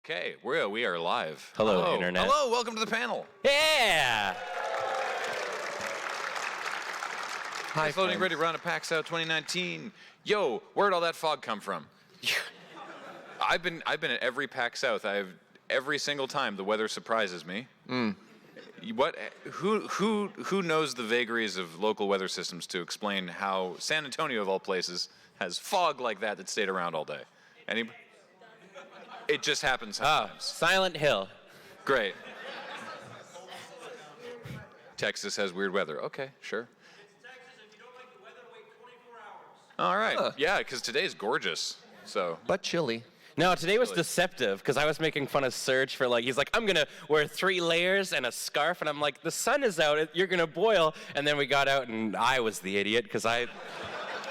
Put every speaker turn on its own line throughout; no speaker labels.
Okay, we are live.
Hello, Internet.
Hello, welcome to the panel.
Yeah!
Hi, it's LoadingReadyRun at PAX South 2019. Yo, where'd all that fog come from? I've been at every PAX South. Every single time the weather surprises me. What? Who knows the vagaries of local weather systems to explain how San Antonio, of all places, has fog like that stayed around all day? Anybody? It just happens sometimes.
Silent Hill.
Great. Texas has weird weather. Okay, sure.
Texas, if you don't like the weather, wait 24 hours.
All right. Yeah, because today's gorgeous. So.
But chilly.
No, today was deceptive because I was making fun of Serge for he's like, I'm going to wear 3 layers and a scarf. And I'm like, the sun is out. You're going to boil. And then we got out and I was the idiot because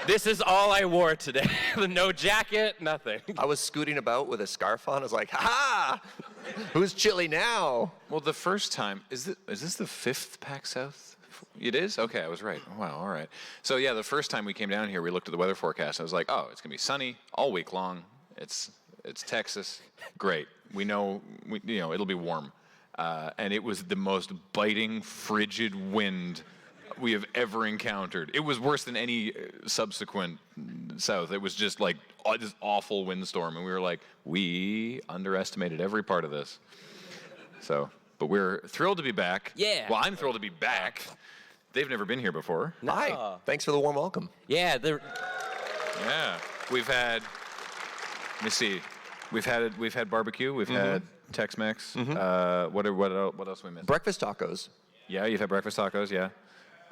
this is all I wore today. No jacket, nothing.
I was scooting about with a scarf on. I was like, ha! Who's chilly now?
Well, the first time, is this the 5th PAX South? It is? Okay, I was right. Wow, all right. So yeah, the first time we came down here, we looked at the weather forecast. I was like, oh, it's going to be sunny all week long. It's Texas. Great. We know, it'll be warm. And it was the most biting, frigid wind we have ever encountered. It was worse than any subsequent south. It was just like this awful windstorm, and we were like, we underestimated every part of this. So, but we're thrilled to be back.
Yeah.
Well, I'm thrilled to be back. They've never been here before.
No.
Hi. Thanks for the warm welcome.
Yeah,
Yeah. We've had. Let me see. We've had barbecue. We've had Tex-Mex. What else we missed?
Breakfast tacos.
Yeah, you've had breakfast tacos. Yeah.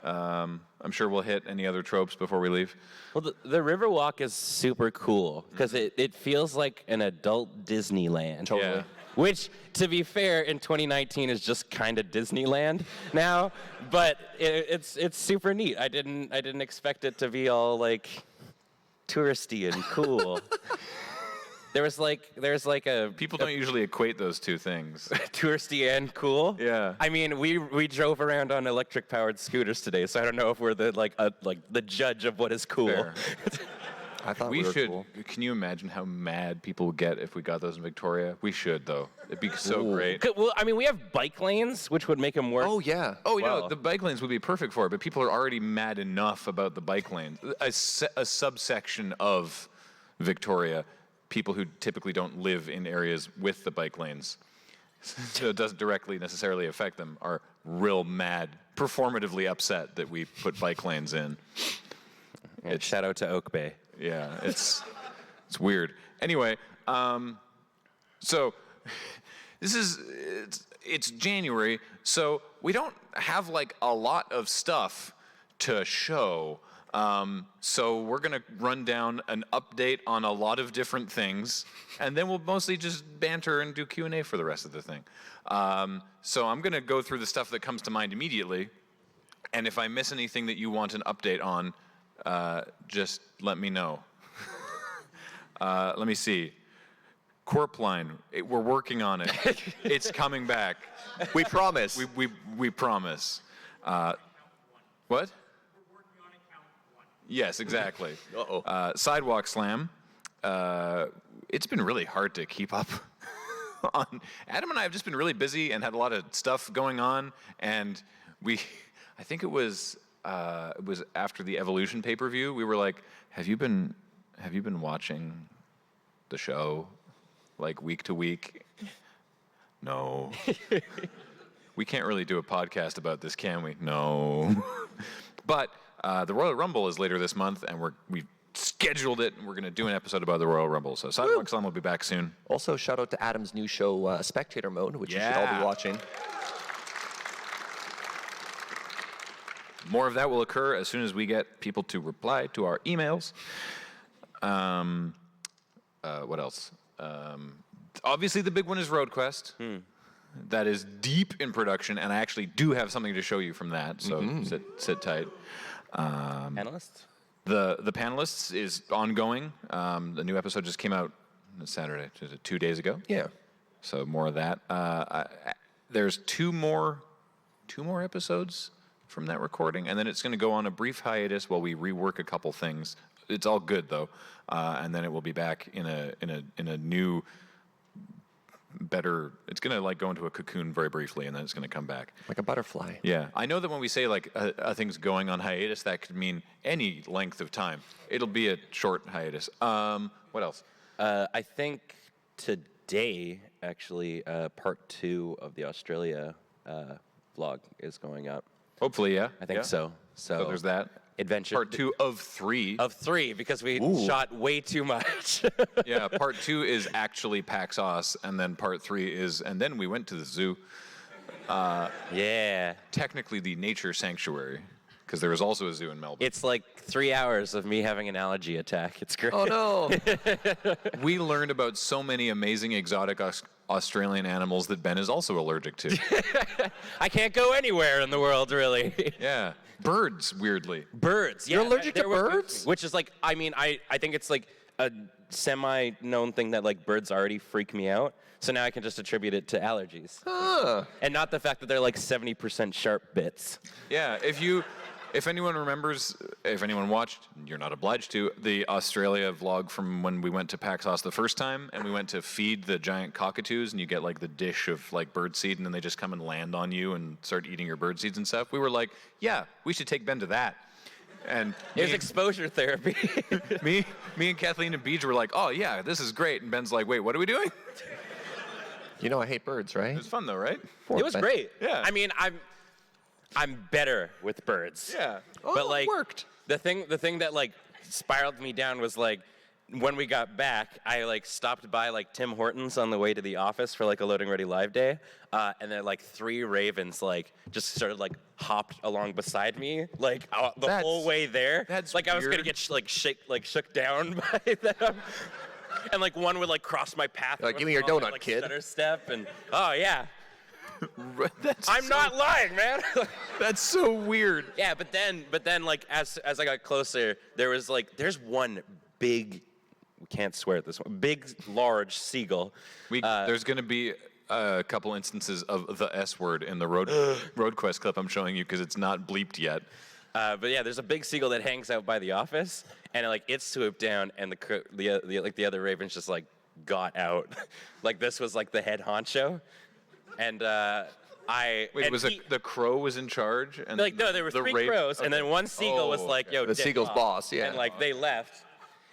I'm sure we'll hit any other tropes before we leave.
well, the Riverwalk is super cool because it feels like an adult Disneyland.
Totally.
Yeah.
Which, to be fair, in 2019 is just kind of Disneyland now, but it's super neat. I didn't expect it to be all touristy and cool. There's a
People don't usually equate those two things.
touristy and cool.
Yeah.
I mean, we drove around on electric powered scooters today, so I don't know if we're the judge of what is cool.
Fair.
I thought
We
we were
should.
cool.
Can you imagine how mad people would get if we got those in Victoria? We should, though. It'd be so
Ooh.
great.
Well, I mean, we have bike lanes, which would make them work.
Oh, yeah.
Oh,
Wow.
the bike lanes would be perfect for it, but people are already mad enough about the bike lanes. A subsection of Victoria, people who typically don't live in areas with the bike lanes, so it doesn't directly necessarily affect them, are real mad, performatively upset that we put bike lanes in.
And shout out to Oak Bay.
Yeah, it's weird. Anyway, so it's January, so we don't have a lot of stuff to show. So we're gonna run down an update on a lot of different things, and then we'll mostly just banter and do Q&A for the rest of the thing. So I'm gonna go through the stuff that comes to mind immediately, and if I miss anything that you want an update on, just let me know. Let me see. Corp line, we're working on it. It's coming back.
We promise.
We promise. What?
We're working on account 1.
Yes, exactly.
Uh-oh.
Sidewalk Slam. It's been really hard to keep up on. Adam and I have just been really busy and had a lot of stuff going on, and I think it was after the Evolution pay-per-view. We were like, have you been watching the show week to week? No. We can't really do a podcast about this, can we? No. But the Royal Rumble is later this month, and we've scheduled it, and we're going to do an episode about the Royal Rumble. So Sidewalk Slam will be back soon.
Also, shout out to Adam's new show, Spectator Mode, which you should all be watching.
More of that will occur as soon as we get people to reply to our emails. What else? Obviously, the big one is Road Quest. That is deep in production, and I actually do have something to show you from that. So sit tight.
Panelists?
The Panelists is ongoing. The new episode just came out Saturday, 2 days ago.
Yeah.
So more of that. There's two more episodes from that recording, and then it's going to go on a brief hiatus while we rework a couple things. It's all good though, and then it will be back in a new better. It's gonna like go into a cocoon very briefly, and then it's gonna come back.
Like a butterfly.
Yeah, I know that when we say like a thing's going on hiatus, that could mean any length of time. It'll be a short hiatus. What else?
I think today, actually, part 2 of the Australia vlog is going up.
Hopefully, yeah.
I think so.
So there's that.
Adventure.
Part 2 of 3.
Of 3, because we shot way too much.
Yeah, part 2 is actually PAX South, and then part 3 is, and then we went to the zoo.
Yeah.
Technically the nature sanctuary, because there was also a zoo in Melbourne.
It's like 3 hours of me having an allergy attack. It's great.
Oh no.
We learned about so many amazing exotic Australian animals that Ben is also allergic to.
I can't go anywhere in the world, really.
Yeah. Birds, weirdly.
Birds. Yeah,
You're allergic to
they're what-
birds?
Which is like, I mean, I think it's like a semi-known thing that like birds already freak me out. So now I can just attribute it to allergies.
Huh.
And not the fact that they're like 70% sharp bits.
Yeah, if anyone remembers, if anyone watched, you're not obliged to, the Australia vlog from when we went to PAX South the first time, and we went to feed the giant cockatoos, and you get like the dish of like bird seed, and then they just come and land on you and start eating your bird seeds and stuff. We were like, yeah, we should take Ben to that. And
It was exposure therapy.
me and Kathleen and Beej were like, oh yeah, this is great. And Ben's like, wait, what are we doing?
You know I hate birds, right?
It was fun though, right?
It was great.
Yeah.
I mean, I'm better with birds.
Yeah.
Oh,
But
it
like
worked.
the thing that like spiraled me down was like when we got back, I like stopped by like Tim Hortons on the way to the office for like a Loading Ready Live day, and then like 3 ravens like just sort of like hopped along beside me like the whole way there.
That's
like I was gonna
weird.
get shook down by them. And like one would like cross my path.
Like,
and
"Give me your
would
donut,
like,
kid."
Stutter step and oh yeah,
That's
I'm
so-
not lying, man.
That's so weird.
Yeah, but then like as I got closer, there's one big, we can't swear at this one, big large seagull.
There's going to be a couple instances of the S word in the Road Quest clip I'm showing you because it's not bleeped yet.
But yeah, there's a big seagull that hangs out by the office, and like it swooped down, and the other ravens just like got out, like this was like the head honcho, and
The crow was in charge, and
like no, there were 3 crows, and then one seagull was like, "Yo,
The
dip
seagull's
off,"
boss, yeah.
and like they left,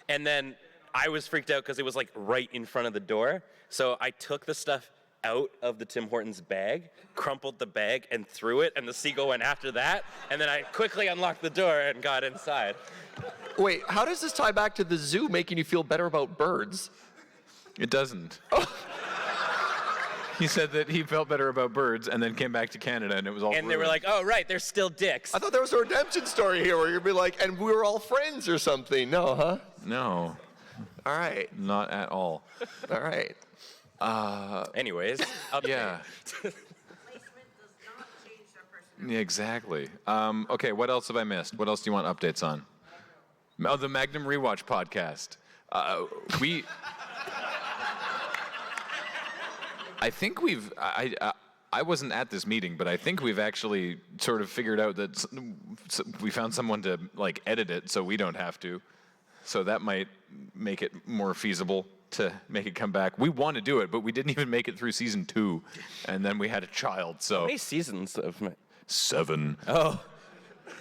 and then I was freaked out because it was like right in front of the door, so I took the stuff out of the Tim Hortons bag, crumpled the bag, and threw it, and the seagull went after that, and then I quickly unlocked the door and got inside.
Wait, how does this tie back to the zoo making you feel better about birds?
it doesn't. He said that he felt better about birds, and then came back to Canada, and it was all.
And they were
ruined.
like, "Oh, right, they're still dicks."
I thought there was a redemption story here where you'd be like, and we were all friends or something. No, huh?
No,
All right.
not at all.
All right.
Anyways, update.
Yeah.
Placement does not change their personality.
Yeah, exactly. Okay, what else have I missed? What else do you want updates on? Oh, the Magnum Rewatch podcast. I think we've. I wasn't at this meeting, but I think we've actually sort of figured out that we found someone to like edit it, so we don't have to. So that might make it more feasible to make it come back. We want to do it, but we didn't even make it through season 2, and then we had a child. So
How many seasons of?
7.
Oh,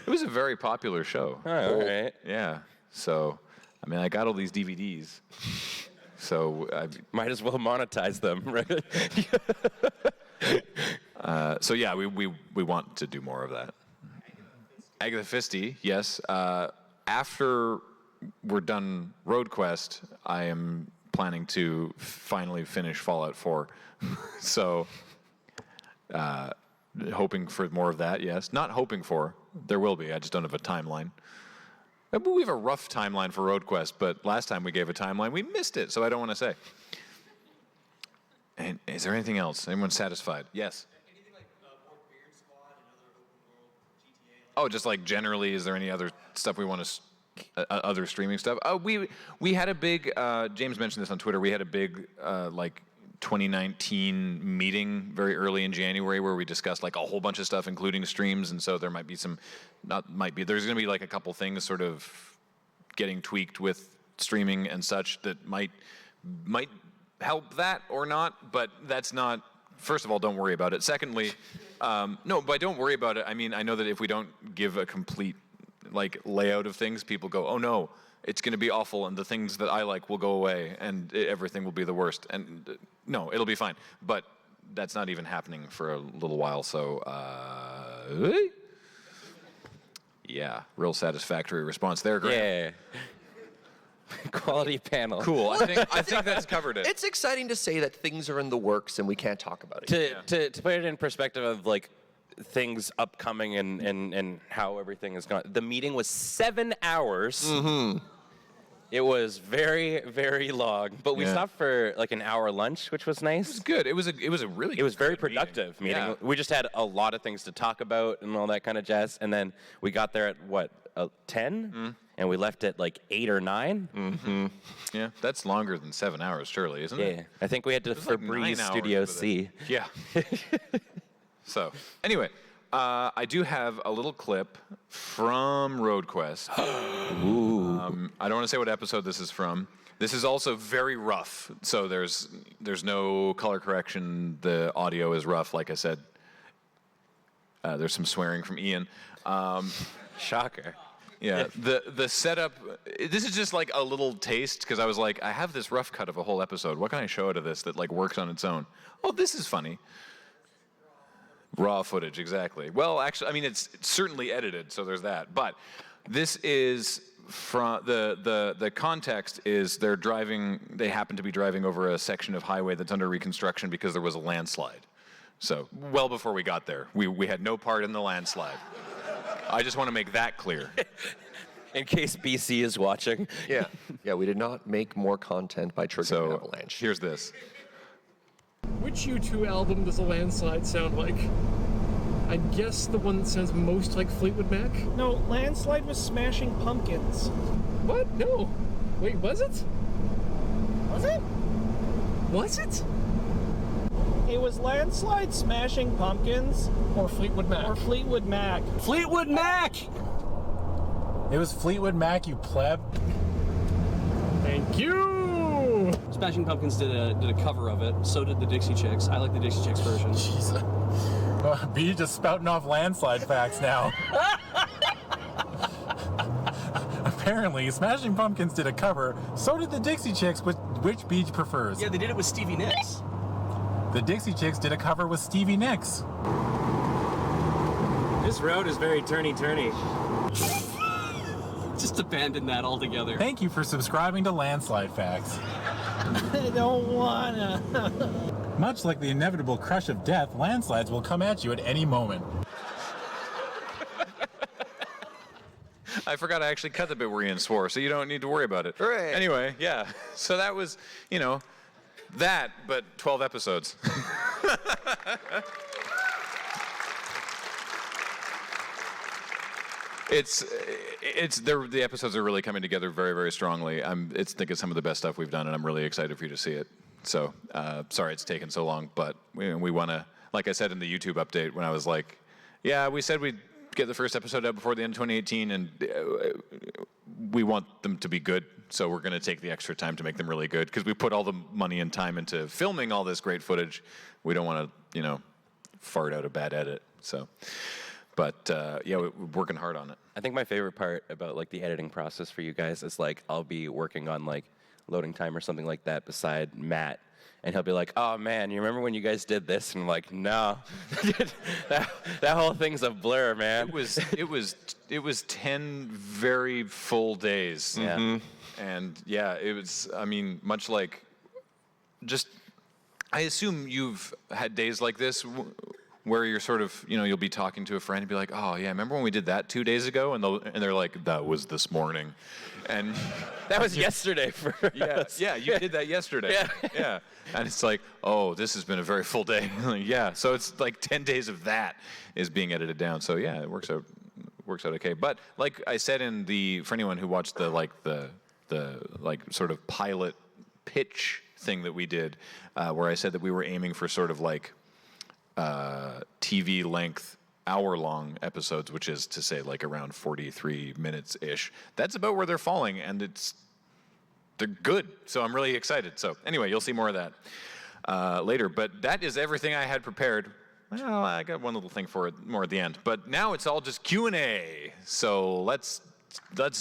It was a very popular show.
all right.
Yeah. So, I mean, I got all these DVDs. So,
Might as well monetize them, right?
yeah, we want to do more of that. Agatha Christie, yes. After we're done Road Quest, I am planning to finally finish Fallout 4. So, hoping for more of that, yes. Not hoping for. There will be. I just don't have a timeline. We have a rough timeline for Road Quest, but last time we gave a timeline, we missed it, so I don't want to say. And is there anything else? Anyone satisfied? Yes.
Anything like more Beard Squad and other open world GTA?
Oh, just like generally, is there any other stuff we want to, other streaming stuff? Oh, we had a big, James mentioned this on Twitter, we had a big, like, 2019 meeting very early in January where we discussed like a whole bunch of stuff, including streams, and so there might be there's going to be like a couple things sort of getting tweaked with streaming and such that might help that or not, but that's not. First of all, don't worry about it. Secondly, no, by don't worry about it, I mean I know that if we don't give a complete like layout of things, people go, oh no, it's going to be awful, and the things that I like will go away, and everything will be the worst. And no, it'll be fine. But that's not even happening for a little while. So, yeah, real satisfactory response there, Graham.
Yeah. Quality panel.
Cool. I think that's covered it.
It's exciting to say that things are in the works and we can't talk about it.
To put it in perspective of like things upcoming and how everything is going. The meeting was 7 hours. Mm-hmm. It was very, very long, but we stopped for like an hour lunch, which was nice.
It was good. It was a really.
It was very
good
productive meeting.
Yeah.
We just had a lot of things to talk about and all that kind of jazz. And then we got there at what 10, and we left at like 8 or 9.
Mm-hmm. Yeah, that's longer than 7 hours, surely, isn't it?
Yeah, I think we had to
It was like
Febreze
9 hours
Studio
with it.
C.
Yeah. So anyway, I do have a little clip from RoadQuest. I don't want to say what episode this is from. This is also very rough, so there's no color correction. The audio is rough, like I said. There's some swearing from Ian.
Shocker.
Yeah, the setup, this is just like a little taste, because I was like, I have this rough cut of a whole episode. What can I show out of this that like works on its own? Oh, this is funny. Raw footage, exactly. Well, actually, I mean, it's certainly edited, so there's that. But this is from the context is they happen to be driving over a section of highway that's under reconstruction because there was a landslide. So well before we got there, we had no part in the landslide. I just want to make that clear.
In case BC is watching.
Yeah, we did not make more content by triggering an
So
avalanche.
here's this.
Which U2 album does a landslide sound like? I guess the one that sounds most like Fleetwood Mac?
No, Landslide was Smashing Pumpkins.
What? No. Wait, was it?
Was it?
Was it?
It was Landslide, Smashing Pumpkins,
Or Fleetwood Mac?
or Fleetwood Mac.
Fleetwood Mac!
It was Fleetwood Mac, you pleb.
Thank you!
Smashing Pumpkins did a cover of it. So did the Dixie Chicks. I like the Dixie Chicks version.
Jesus. B just spouting off landslide facts now. Apparently, Smashing Pumpkins did a cover. So did the Dixie Chicks, which B prefers.
Yeah, they did it with Stevie Nicks.
The Dixie Chicks did a cover with Stevie Nicks.
This road is very turny-turny. Just abandon that altogether.
Thank you for subscribing to Landslide Facts.
I don't wanna.
Much like the inevitable crush of death, landslides will come at you at any moment.
I forgot I actually cut the bit where Ian swore, so you don't need to worry about it.
Hooray.
Anyway, yeah. So that was, that, but 12 episodes. The episodes are really coming together very, very strongly. I think it's some of the best stuff we've done, and I'm really excited for you to see it. So, sorry it's taken so long, but we want to, like I said in the YouTube update, when I was like, yeah, we said we'd get the first episode out before the end of 2018, and we want them to be good, so we're going to take the extra time to make them really good, because we put all the money and time into filming all this great footage. We don't want to, fart out a bad edit, so. But yeah, we're working hard on it.
I think my favorite part about like the editing process for you guys is like I'll be working on like loading time or something like that beside Matt, and he'll be like, "Oh man, you remember when you guys did this?" And I'm like, "No, that whole thing's a blur, man."
It was 10 very full days.
Yeah.
Mm-hmm. And yeah, it was. I mean, much like, just I assume you've had days like this. Where you're sort of, you'll be talking to a friend and be like, oh, yeah, remember when we did that 2 days ago? And they're like, that was this morning. And
That was yesterday for us.
Yeah, you did that yesterday. Yeah. And it's like, oh, this has been a very full day. Yeah, so it's like 10 days of that is being edited down. So yeah, it works out okay. But like I said for anyone who watched the sort of pilot pitch thing that we did, where I said that we were aiming for sort of like, TV length, hour-long episodes, which is to say like around 43 minutes-ish. That's about where they're falling, and they're good. So I'm really excited. So anyway, you'll see more of that later. But that is everything I had prepared. Well, I got one little thing for it more at the end. But now it's all just Q&A. So let's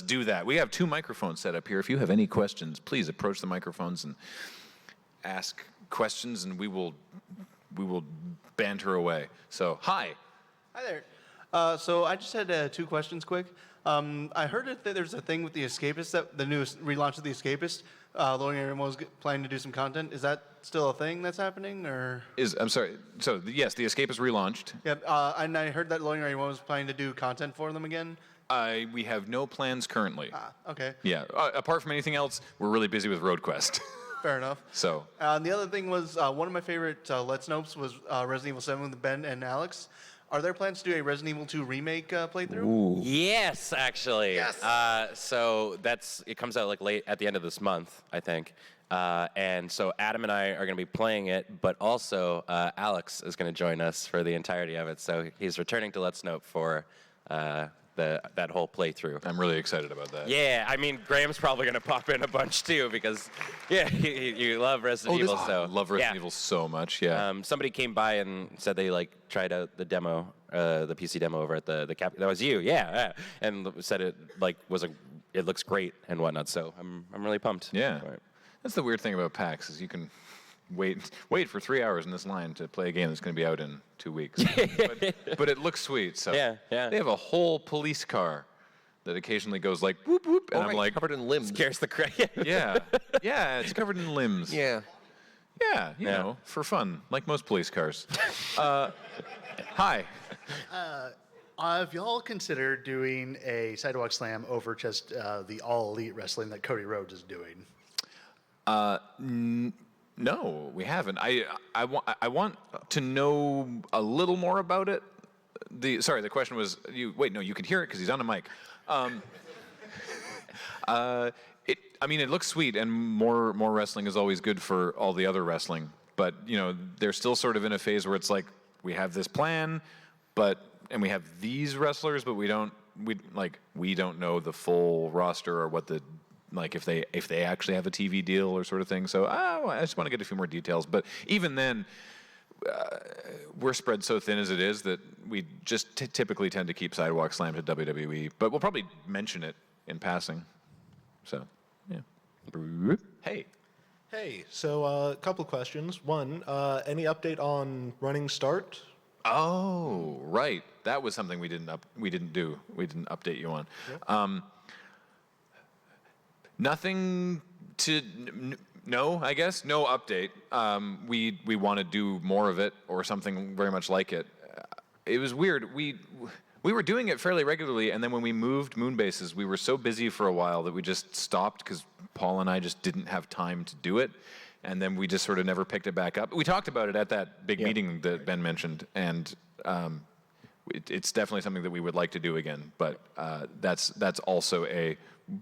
do that. We have 2 microphones set up here. If you have any questions, please approach the microphones and ask questions, and we will banter away. So, hi.
Hi there. So I just had 2 questions quick. I heard that there's a thing with The Escapist, that the new relaunch of The Escapist. LoadingReadyRun was planning to do some content. Is that still a thing that's happening, or?
I'm sorry. So, yes, The Escape is relaunched.
Yeah, and I heard that LoadingReadyRun was planning to do content for them again.
We have no plans currently.
Okay.
Yeah. Apart from anything else, we're really busy with RoadQuest.
Fair enough.
So.
The other thing was, one of my favorite Let's Nopes was Resident Evil 7 with Ben and Alex. Are there plans to do a Resident Evil 2 remake playthrough?
Yes, actually.
Yes.
So it comes out like late at the end of this month, I think. And so Adam and I are going to be playing it, but also Alex is going to join us for the entirety of it. So he's returning to Let's Nope for that whole playthrough.
I'm really excited about that.
Yeah, I mean, Graham's probably going to pop in a bunch too because, yeah, you love Resident Evil. So
I love Resident Evil so much. Yeah.
Somebody came by and said they like tried out the demo, the PC demo over at the cap. That was you, yeah, and said it like it looks great and whatnot. So I'm really pumped.
Yeah.
Right.
That's the weird thing about PAX is you can wait for 3 hours in this line to play a game that's going to be out in 2 weeks. but it looks sweet. So
Yeah.
They have a whole police car that occasionally goes like whoop whoop, and I'm like,
covered in limbs.
Scares the crap.
yeah, it's covered in limbs.
Yeah.
Yeah, you know, for fun, like most police cars. Hi.
Have y'all considered doing a sidewalk slam over just the all elite wrestling that Cody Rhodes is doing?
No, we haven't. I want to know a little more about it. The question was you could hear it because he's on a mic. It looks sweet, and more wrestling is always good for all the other wrestling. But they're still sort of in a phase where it's like we have this plan, and we have these wrestlers, but we don't know the full roster or what if they actually have a TV deal or sort of thing. So I just want to get a few more details. But even then, we're spread so thin as it is that we just typically tend to keep Sidewalk Slam to WWE. But we'll probably mention it in passing. So, yeah. Hey.
Hey, so a couple questions. One, any update on Running Start?
Oh, right. That was something we didn't update you on. Yep. Nothing to no, I guess no update. We want to do more of it or something very much like it. It was weird. We were doing it fairly regularly, and then when we moved Moonbases, we were so busy for a while that we just stopped because Paul and I just didn't have time to do it, and then we just sort of never picked it back up. We talked about it at that big meeting that Ben mentioned, and it's definitely something that we would like to do again. But that's also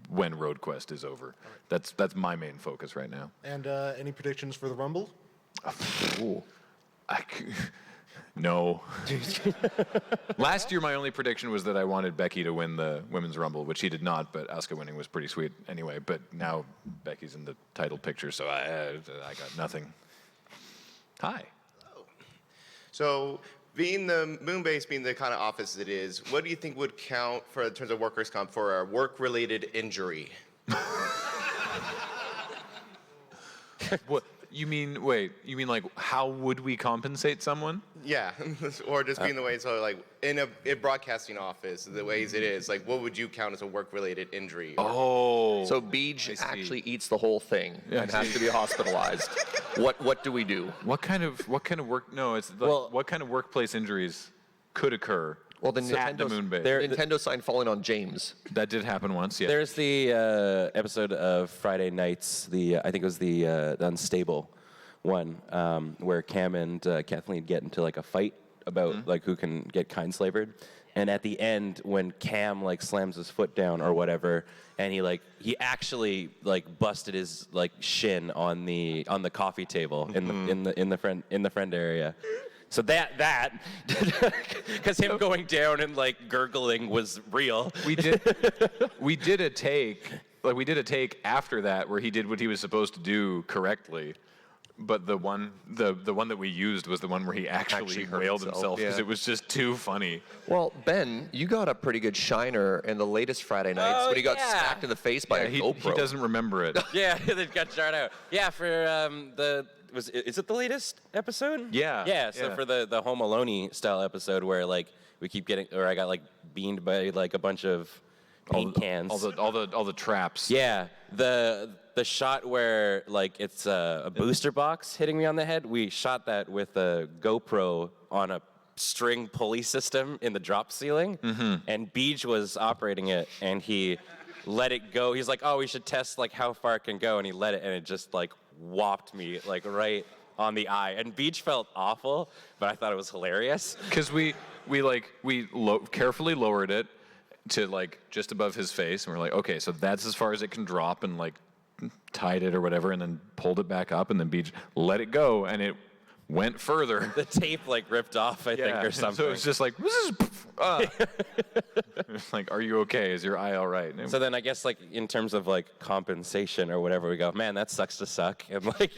when RoadQuest is over. That's my main focus right now.
And any predictions for the Rumble?
No. Last year, my only prediction was that I wanted Becky to win the Women's Rumble, which she did not, but Asuka winning was pretty sweet anyway. But now Becky's in the title picture, so I got nothing. Hi.
So, being the Moonbase being the kind of office it is, what do you think would count in terms of workers' comp for a work-related injury?
What? You mean like how would we compensate someone?
Yeah, or just being the way, so like in a broadcasting office, the ways it is, like what would you count as a work-related injury?
Oh. So Beej actually eats the whole thing and has to be hospitalized. What do we do?
What kind of work? No, it's what kind of workplace injuries could occur?
Well, the
at the Moonbase.
Nintendo sign falling on James.
That did happen once, yeah.
There's the episode of Friday Nights, I think it was the Unstable one, where Cam and Kathleen get into like a fight about like who can get kindslavered. And at the end, when Cam like slams his foot down or whatever, and he actually like busted his like shin on the coffee table in the friend area. So that because him going down and like gurgling was real.
We did a take we did a take after that where he did what he was supposed to do correctly. But the one that we used was the one where he actually
hurt
wailed himself because
yeah.
it was just too funny.
Well, Ben, you got a pretty good shiner in the latest Friday nights when he got smacked in the face by a GoPro.
He doesn't remember it.
Yeah, they got jarred out. Yeah, for is it the latest episode?
Yeah.
Yeah, so for the Home Alone style episode where like we keep getting, or I got like beamed by like a bunch of paint cans.
All the traps.
Yeah, the shot where like it's a booster box hitting me on the head. We shot that with a GoPro on a string pulley system in the drop ceiling, and Beej was operating it, and he let it go. He's like, "Oh, we should test like how far it can go," and he let it, and it just like whopped me like right on the eye. And Beej felt awful, but I thought it was hilarious
because we carefully lowered it to like just above his face, and we're like, okay, so that's as far as it can drop, and like tied it or whatever, and then pulled it back up, and then Beej let it go, and it went further.
The tape like ripped off, I think, or something.
So it's just like, it's like, are you okay? Is your eye all right?
So then I guess like in terms of like compensation or whatever, we go, man, that sucks to suck, and like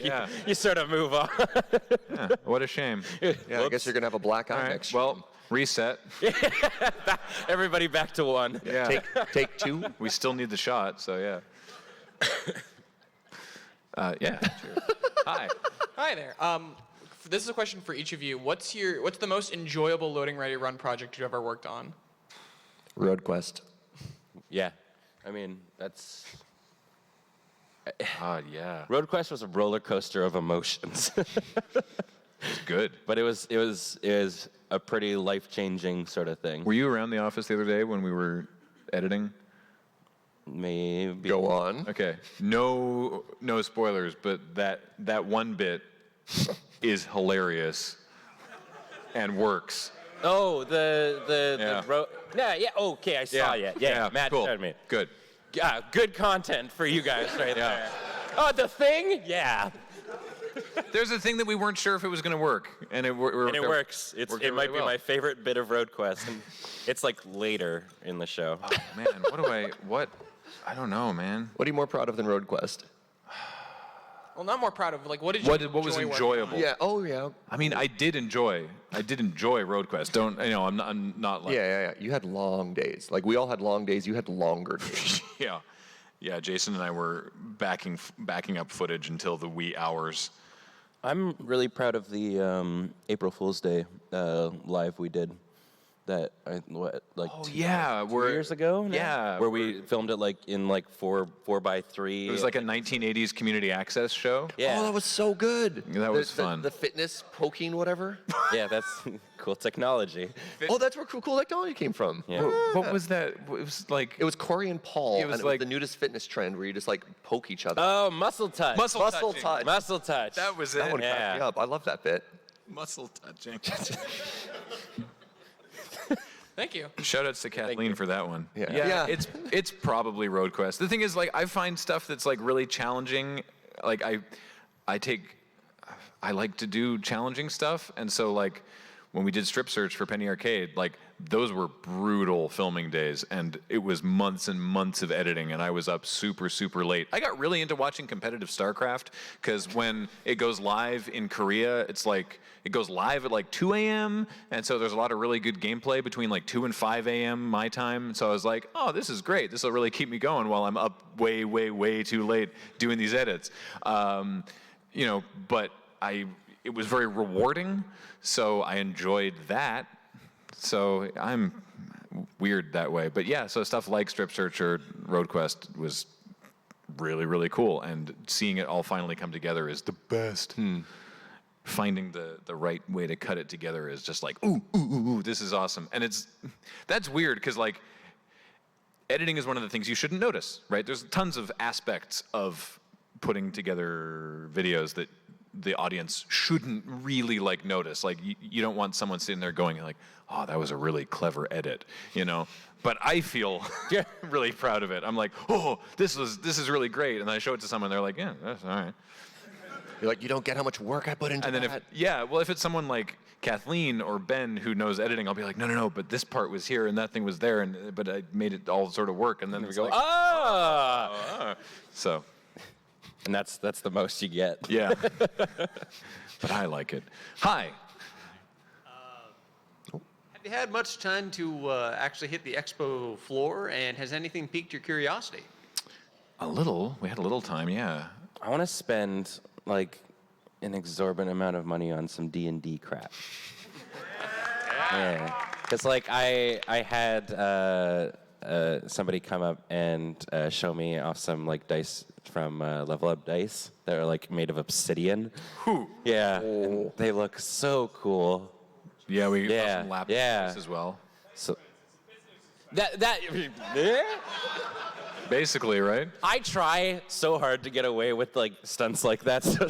you sort of move on.
Yeah, what a shame.
Yeah, I guess you're gonna have a black eye
All right,
next.
well, reset.
Everybody back to one.
Yeah.
Take two.
We still need the shot, so yeah. Yeah. Sure. Hi.
Hi there. This is a question for each of you. What's the most enjoyable Loading Ready Run project you've ever worked on?
Road Quest.
Yeah, I mean that's.
Yeah.
Road Quest was a roller coaster of emotions.
It's good.
But it was a pretty life-changing sort of thing.
Were you around the office the other day when we were editing?
Maybe.
Go on.
Okay. No spoilers, but that one bit is hilarious and works.
Oh, yeah. Okay, I saw you. Yeah, Matt
cool.
showed me.
Good.
Yeah, good content for you guys right there. Oh, the thing? Yeah.
There's a thing that we weren't sure if it was going to work, and it
works. It might be my favorite bit of Road Quest. And it's like later in the show.
Oh, man, I don't know, man.
What are you more proud of than Road Quest?
Well, not more proud of. Like, what did you?
What was enjoyable?
Yeah. Oh, yeah.
I mean, I did enjoy Road Quest. I'm not like.
Yeah. You had long days. Like we all had long days. You had longer days.
Yeah. Jason and I were backing up footage until the wee hours.
I'm really proud of the April Fool's Day live we did. That two years ago? Now?
Yeah,
where we filmed it like in like 4x3.
It was like a 1980s community access show.
Yeah.
Oh, that was so good.
That was fun.
The fitness poking whatever.
Yeah, that's cool technology.
Oh, that's where cool technology came from.
Yeah.
What was that? It was like
it was Corey and Paul.
It was
and
like
it was the nudist fitness trend where you just like poke each other.
Oh, muscle touch.
Muscle
touch.
That was it.
That one cracked me up. I love that bit.
Muscle touching.
Thank you.
Shout outs to Kathleen for that one.
Yeah.
It's probably Road Quest. The thing is, like, I find stuff that's like really challenging. Like I like to do challenging stuff, and so like when we did Strip Search for Penny Arcade, like those were brutal filming days, and it was months and months of editing, and I was up super, super late. I got really into watching competitive StarCraft, because when it goes live in Korea, it's like, it goes live at like 2 a.m., and so there's a lot of really good gameplay between like 2 and 5 a.m. my time, so I was like, oh, this is great. This will really keep me going while I'm up way, way, way too late doing these edits. But it was very rewarding, so I enjoyed that. So I'm weird that way. But yeah, so stuff like Strip Search or Road Quest was really, really cool. And seeing it all finally come together is the best. Finding the right way to cut it together is just like, ooh, this is awesome. And that's weird, because like, editing is one of the things you shouldn't notice, right? There's tons of aspects of putting together videos that the audience shouldn't really like notice. Like you don't want someone sitting there going like, oh, that was a really clever edit, But I feel really proud of it. I'm like, oh, this is really great. And then I show it to someone, they're like, yeah, that's all right.
You're like, you don't get how much work I put into that.
And then if it's someone like Kathleen or Ben who knows editing, I'll be like, no, but this part was here and that thing was there, but I made it all sort of work. And then we go,
oh, Oh.
So.
And that's the most you get.
Yeah. But I like it. Hi.
Have you had much time to actually hit the expo floor, and has anything piqued your curiosity?
A little. We had a little time, yeah.
I want to spend like an exorbitant amount of money on some D&D crap. Yeah. Because like I had somebody come up and show me off some like dice from Level Up Dice that are like made of obsidian.
Whew.
Yeah. And they look so cool.
Yeah, we got some lap dice as well.
So that
basically, right?
I try so hard to get away with like stunts like that. So,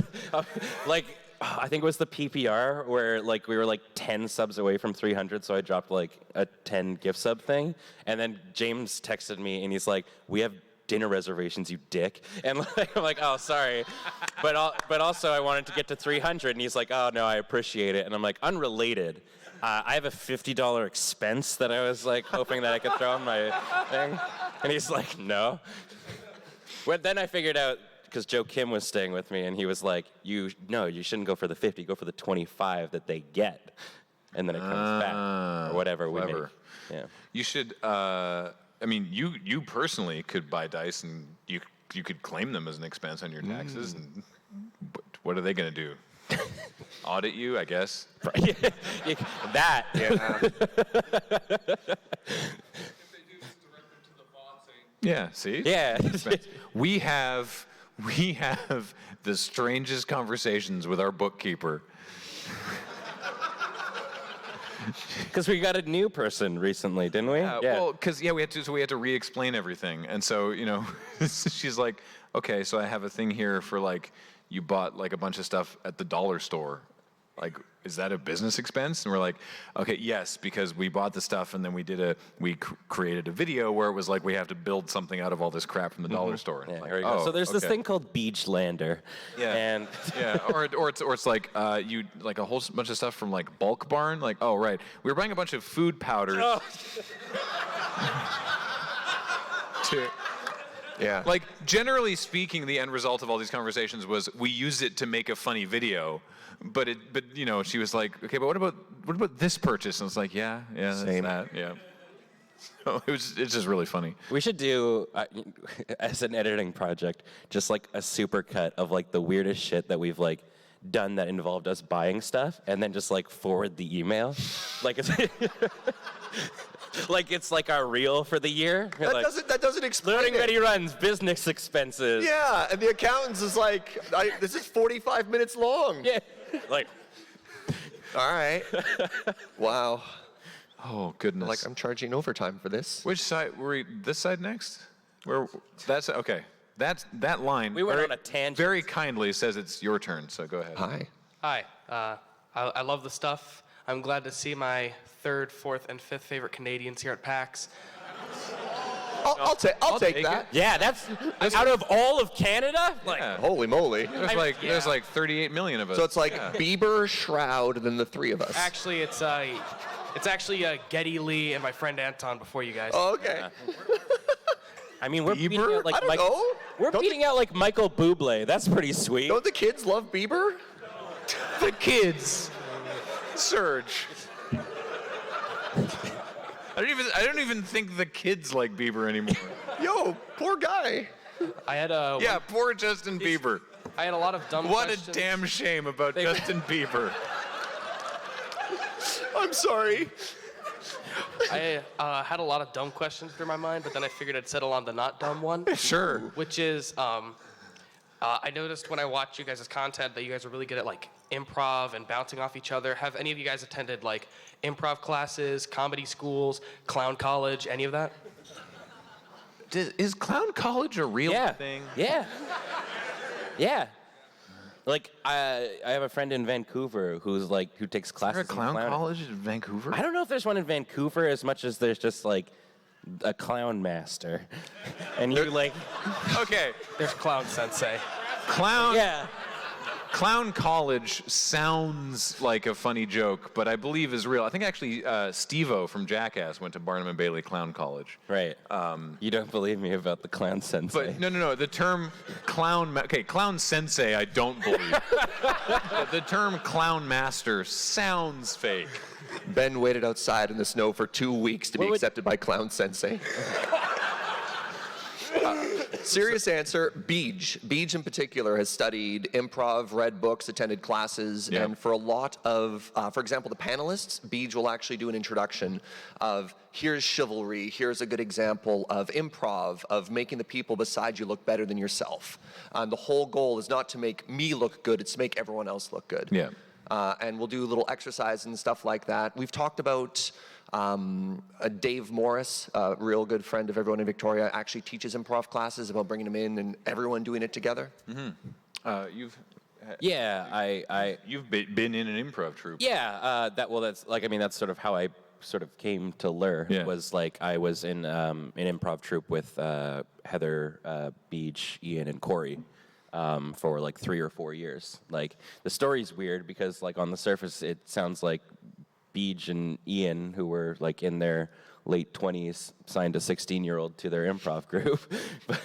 like I think it was the PPR where like we were like 10 subs away from 300, so I dropped like a 10 gift sub thing, and then James texted me and he's like, "We have dinner reservations, you dick." And like, I'm like, "Oh, sorry," but also I wanted to get to 300, and he's like, "Oh no, I appreciate it." And I'm like, unrelated. I have a $50 expense that I was like hoping that I could throw on my thing, and he's like, "No." But then I figured out, because Joe Kim was staying with me, and he was like, you shouldn't go for the 50, go for the 25 that they get, and then it comes back, or whatever we make. Yeah.
You should, I mean, you personally could buy dice, and you could claim them as an expense on your taxes, and what are they going to do? Audit you, I guess?
That.
Yeah. Yeah, see?
Yeah.
We have the strangest conversations with our bookkeeper.
Because we got a new person recently, didn't we?
Yeah. Well, because we had to re-explain everything, and so she's like, "Okay, so I have a thing here for like you bought like a bunch of stuff at the dollar store. Like, is that a business expense?" And we're like, "Okay, yes, because we bought the stuff, and then we created a video where it was like we have to build something out of all this crap from the dollar store."
Yeah,
like,
there you go. So there's this thing called Beachlander.
Yeah.
And
yeah. Or it's like you like a whole bunch of stuff from like Bulk Barn. Like, oh right, we were buying a bunch of food powders.
Oh.
Yeah. Like, generally speaking, the end result of all these conversations was we use it to make a funny video. But she was like, "Okay, but what about this purchase?" And I was like, yeah, that's that, yeah. So it's just really funny.
We should do, as an editing project, just like a super cut of like the weirdest shit that we've like done that involved us buying stuff, and then just like forward the email, like it's like it's like our reel for the year.
That doesn't explain it.
LoadingReadyRun's business expenses.
Yeah, and the accountant's is like, this is 45 minutes long.
Yeah. Like,
all right. Wow.
Oh goodness.
Like, I'm charging overtime for this.
Which side were we? This side next? That's okay. That line.
We went on a tangent.
Very kindly says it's your turn. So go ahead.
Hi.
Hi. I love the stuff. I'm glad to see my third, fourth, and fifth favorite Canadians here at PAX.
I'll take that.
Yeah, that's out of all of Canada. Like,
holy moly!
There's like 38 million of us.
So it's like Bieber, Shroud, then the three of us.
Actually, it's actually Geddy Lee and my friend Anton before you guys.
Oh, okay.
I mean, we're beating out like
I don't know.
We're beating out like Michael Bublé. That's pretty sweet.
Don't the kids love Bieber?
The kids. Surge. I don't even think the kids like Bieber anymore.
Yo, poor guy.
I had
poor Justin Bieber.
I had a lot of dumb questions.
What a damn shame about Justin Bieber.
I'm sorry.
I had a lot of dumb questions through my mind, but then I figured I'd settle on the not dumb one.
Sure.
Which is, I noticed when I watched you guys' content that you guys are really good at like improv and bouncing off each other. Have any of you guys attended like improv classes, comedy schools, clown college, any of that?
Is clown college a real thing?
Yeah. Yeah. Like I have a friend in Vancouver who takes classes.
Is there a clown college in Vancouver?
I don't know if there's one in Vancouver as much as there's just like a clown master, and you like.
Okay.
There's clown sensei.
Clown.
Yeah.
Clown College sounds like a funny joke, but I believe is real. I think actually Steve-O from Jackass went to Barnum and Bailey Clown College.
Right. You don't believe me about the clown sensei.
But no. The term clown, clown sensei, I don't believe. But the term clown master sounds fake.
Ben waited outside in the snow for 2 weeks to be accepted by Clown Sensei. Serious answer, Beej. Beej in particular has studied improv, read books, attended classes, and for a lot of, for example, the panelists, Beej will actually do an introduction of here's chivalry, here's a good example of improv, of making the people beside you look better than yourself. The whole goal is not to make me look good, it's to make everyone else look good.
Yeah.
And we'll do a little exercise and stuff like that. We've talked about Dave Morris, a real good friend of everyone in Victoria, actually teaches improv classes about bringing them in and everyone doing it together.
Mm-hmm. You've been in an improv troupe.
Yeah, that's sort of how I sort of came to Lure. Was like I was in an improv troupe with Heather, Beach, Ian, and Corey. For like 3 or 4 years. Like the story's weird because like on the surface it sounds like Beej and Ian, who were like in their late 20s, signed a 16-year-old to their improv group. But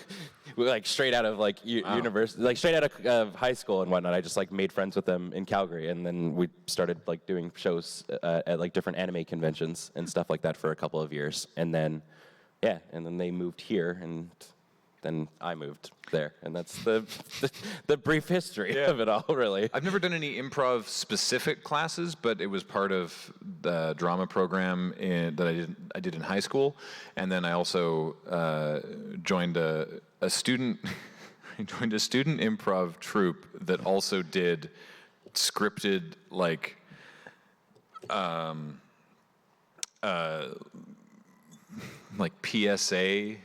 we like straight out of like university, like straight out of high school and whatnot. I just like made friends with them in Calgary, and then we started like doing shows at like different anime conventions and stuff like that for a couple of years, and then they moved here and. Then I moved there, and that's the brief history of it all, really.
I've never done any improv-specific classes, but it was part of the drama program that I did in high school, and then I also joined a student improv troupe that also did scripted like PSA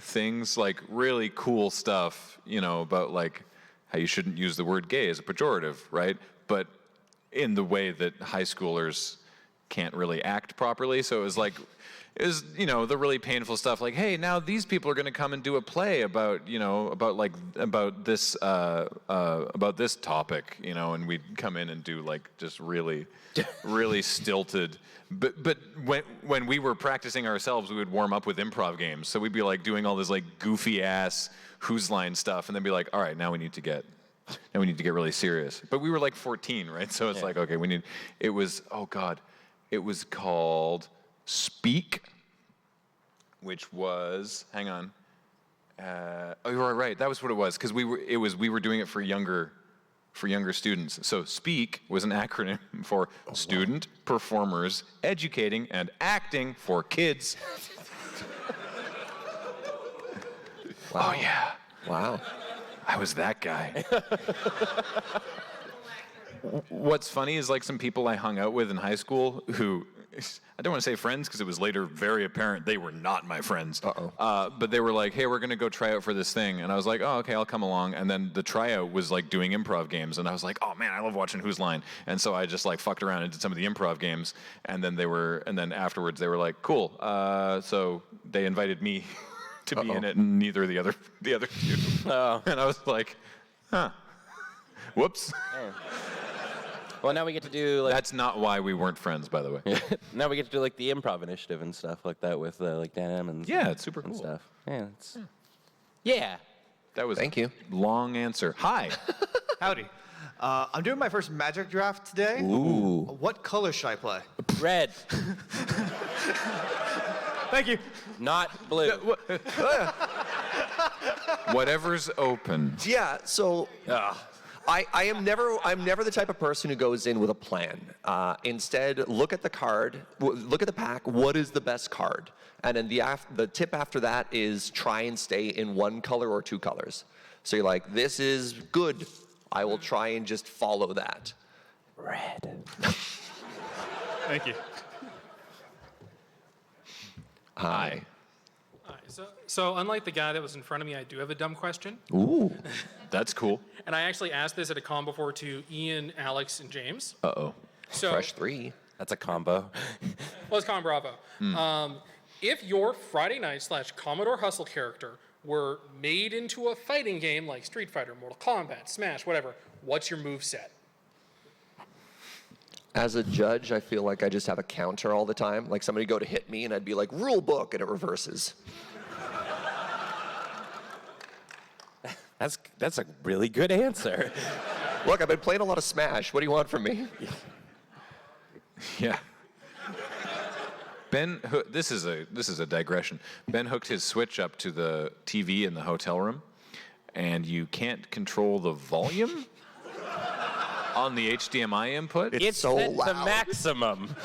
things, like really cool stuff, about like how you shouldn't use the word gay as a pejorative, right? But in the way that high schoolers can't really act properly. So it was the really painful stuff like, hey, now these people are going to come and do a play about this topic, and we'd come in and do like just really stilted. But when we were practicing ourselves, we would warm up with improv games. So we'd be like doing all this like goofy ass Who's Line stuff, and then be like, all right, now we need to get really serious. But we were like 14, right? So it's like, okay, it was called Speak, which was, hang on. You were right, that was what it was, because we were doing it for younger students. So SPEAK was an acronym for Student Performers Educating and Acting for Kids.
Wow.
Oh yeah.
Wow.
I was that guy. What's funny is like some people I hung out with in high school who, I don't want to say friends because it was later very apparent they were not my friends. But they were like, hey, we're going to go try out for this thing. And I was like, oh, okay, I'll come along. And then the tryout was like doing improv games. And I was like, oh man, I love watching Who's Line. And so I just like fucked around and did some of the improv games. And then afterwards they were like, cool. So they invited me to be in it, and neither of the other two. And I was like, huh, whoops.
Well, now we get to do like...
That's not why we weren't friends, by the way.
Now we get to do like the improv initiative and stuff like that with like Dan Emmons.
Yeah, it's super cool.
Stuff. Yeah.
That was
Thank you.
Long answer. Hi.
Howdy. I'm doing my first Magic draft today.
Ooh.
What color should I play?
Red.
Thank you.
Not blue.
Whatever's open.
Yeah, so I'm never the type of person who goes in with a plan. Instead, look at the card, look at the pack, what is the best card? And then the tip after that is try and stay in one color or two colors. So you're like, this is good. I will try and just follow that.
Red.
Thank you.
Hi.
So unlike the guy that was in front of me, I do have a dumb question.
Ooh,
that's cool.
And I actually asked this at a con before to Ian, Alex, and James.
Uh-oh.
So,
Fresh 3.
That's a combo.
Well, it's Con Bravo. If your Friday night / Commodore Hustle character were made into a fighting game like Street Fighter, Mortal Kombat, Smash, whatever, what's your move set?
As a judge, I feel like I just have a counter all the time. Like somebody go to hit me, and I'd be like, rule book, and it reverses.
That's a really good answer.
Look, I've been playing a lot of Smash. What do you want from me?
Yeah. This is a digression. Ben hooked his Switch up to the TV in the hotel room, and you can't control the volume on the HDMI input.
It's
so
set
loud.
the maximum.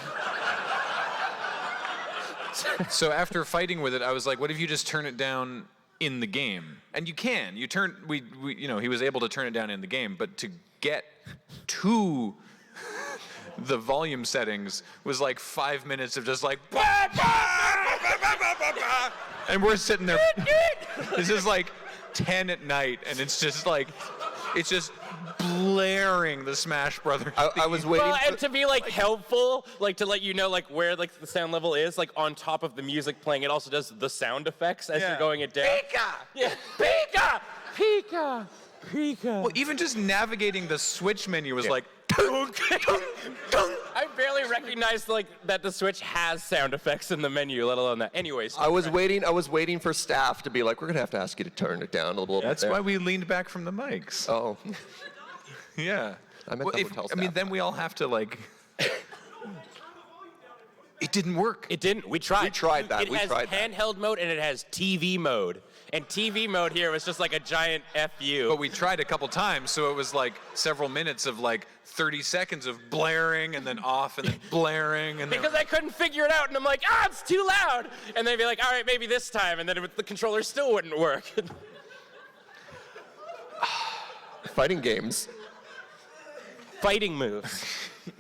So after fighting with it, I was like, "What if you just turn it down in the game?" And you can. You turn. He was able to turn it down in the game, but to get to the volume settings was like 5 minutes of just like, and we're sitting there. This is like 10 at night, and it's just blaring the Smash Brothers.
I was waiting.
Well, and to be like helpful, like to let you know like where like the sound level is, like on top of the music playing, it also does the sound effects as you're going it down.
Pika!
Yeah, Pika, Pika, Pika.
Well, even just navigating the Switch menu was like.
I barely recognized like that the Switch has sound effects in the menu, let alone that. Anyways,
I was waiting for staff to be like, we're gonna have to ask you to turn it down a little bit.
That's why we leaned back from the mics.
Oh.
Yeah.
I meant the hotel staff.
Then we all have to like. It didn't work.
It didn't. We tried.
We tried that.
It has handheld mode and it has TV mode. And TV mode here was just like a giant FU.
But we tried a couple times, so it was like several minutes of like 30 seconds of blaring and then off and then blaring and
because I couldn't figure it out, and I'm like, it's too loud. And they'd be like, all right, maybe this time, and then the controller still wouldn't work.
Fighting games.
Fighting moves.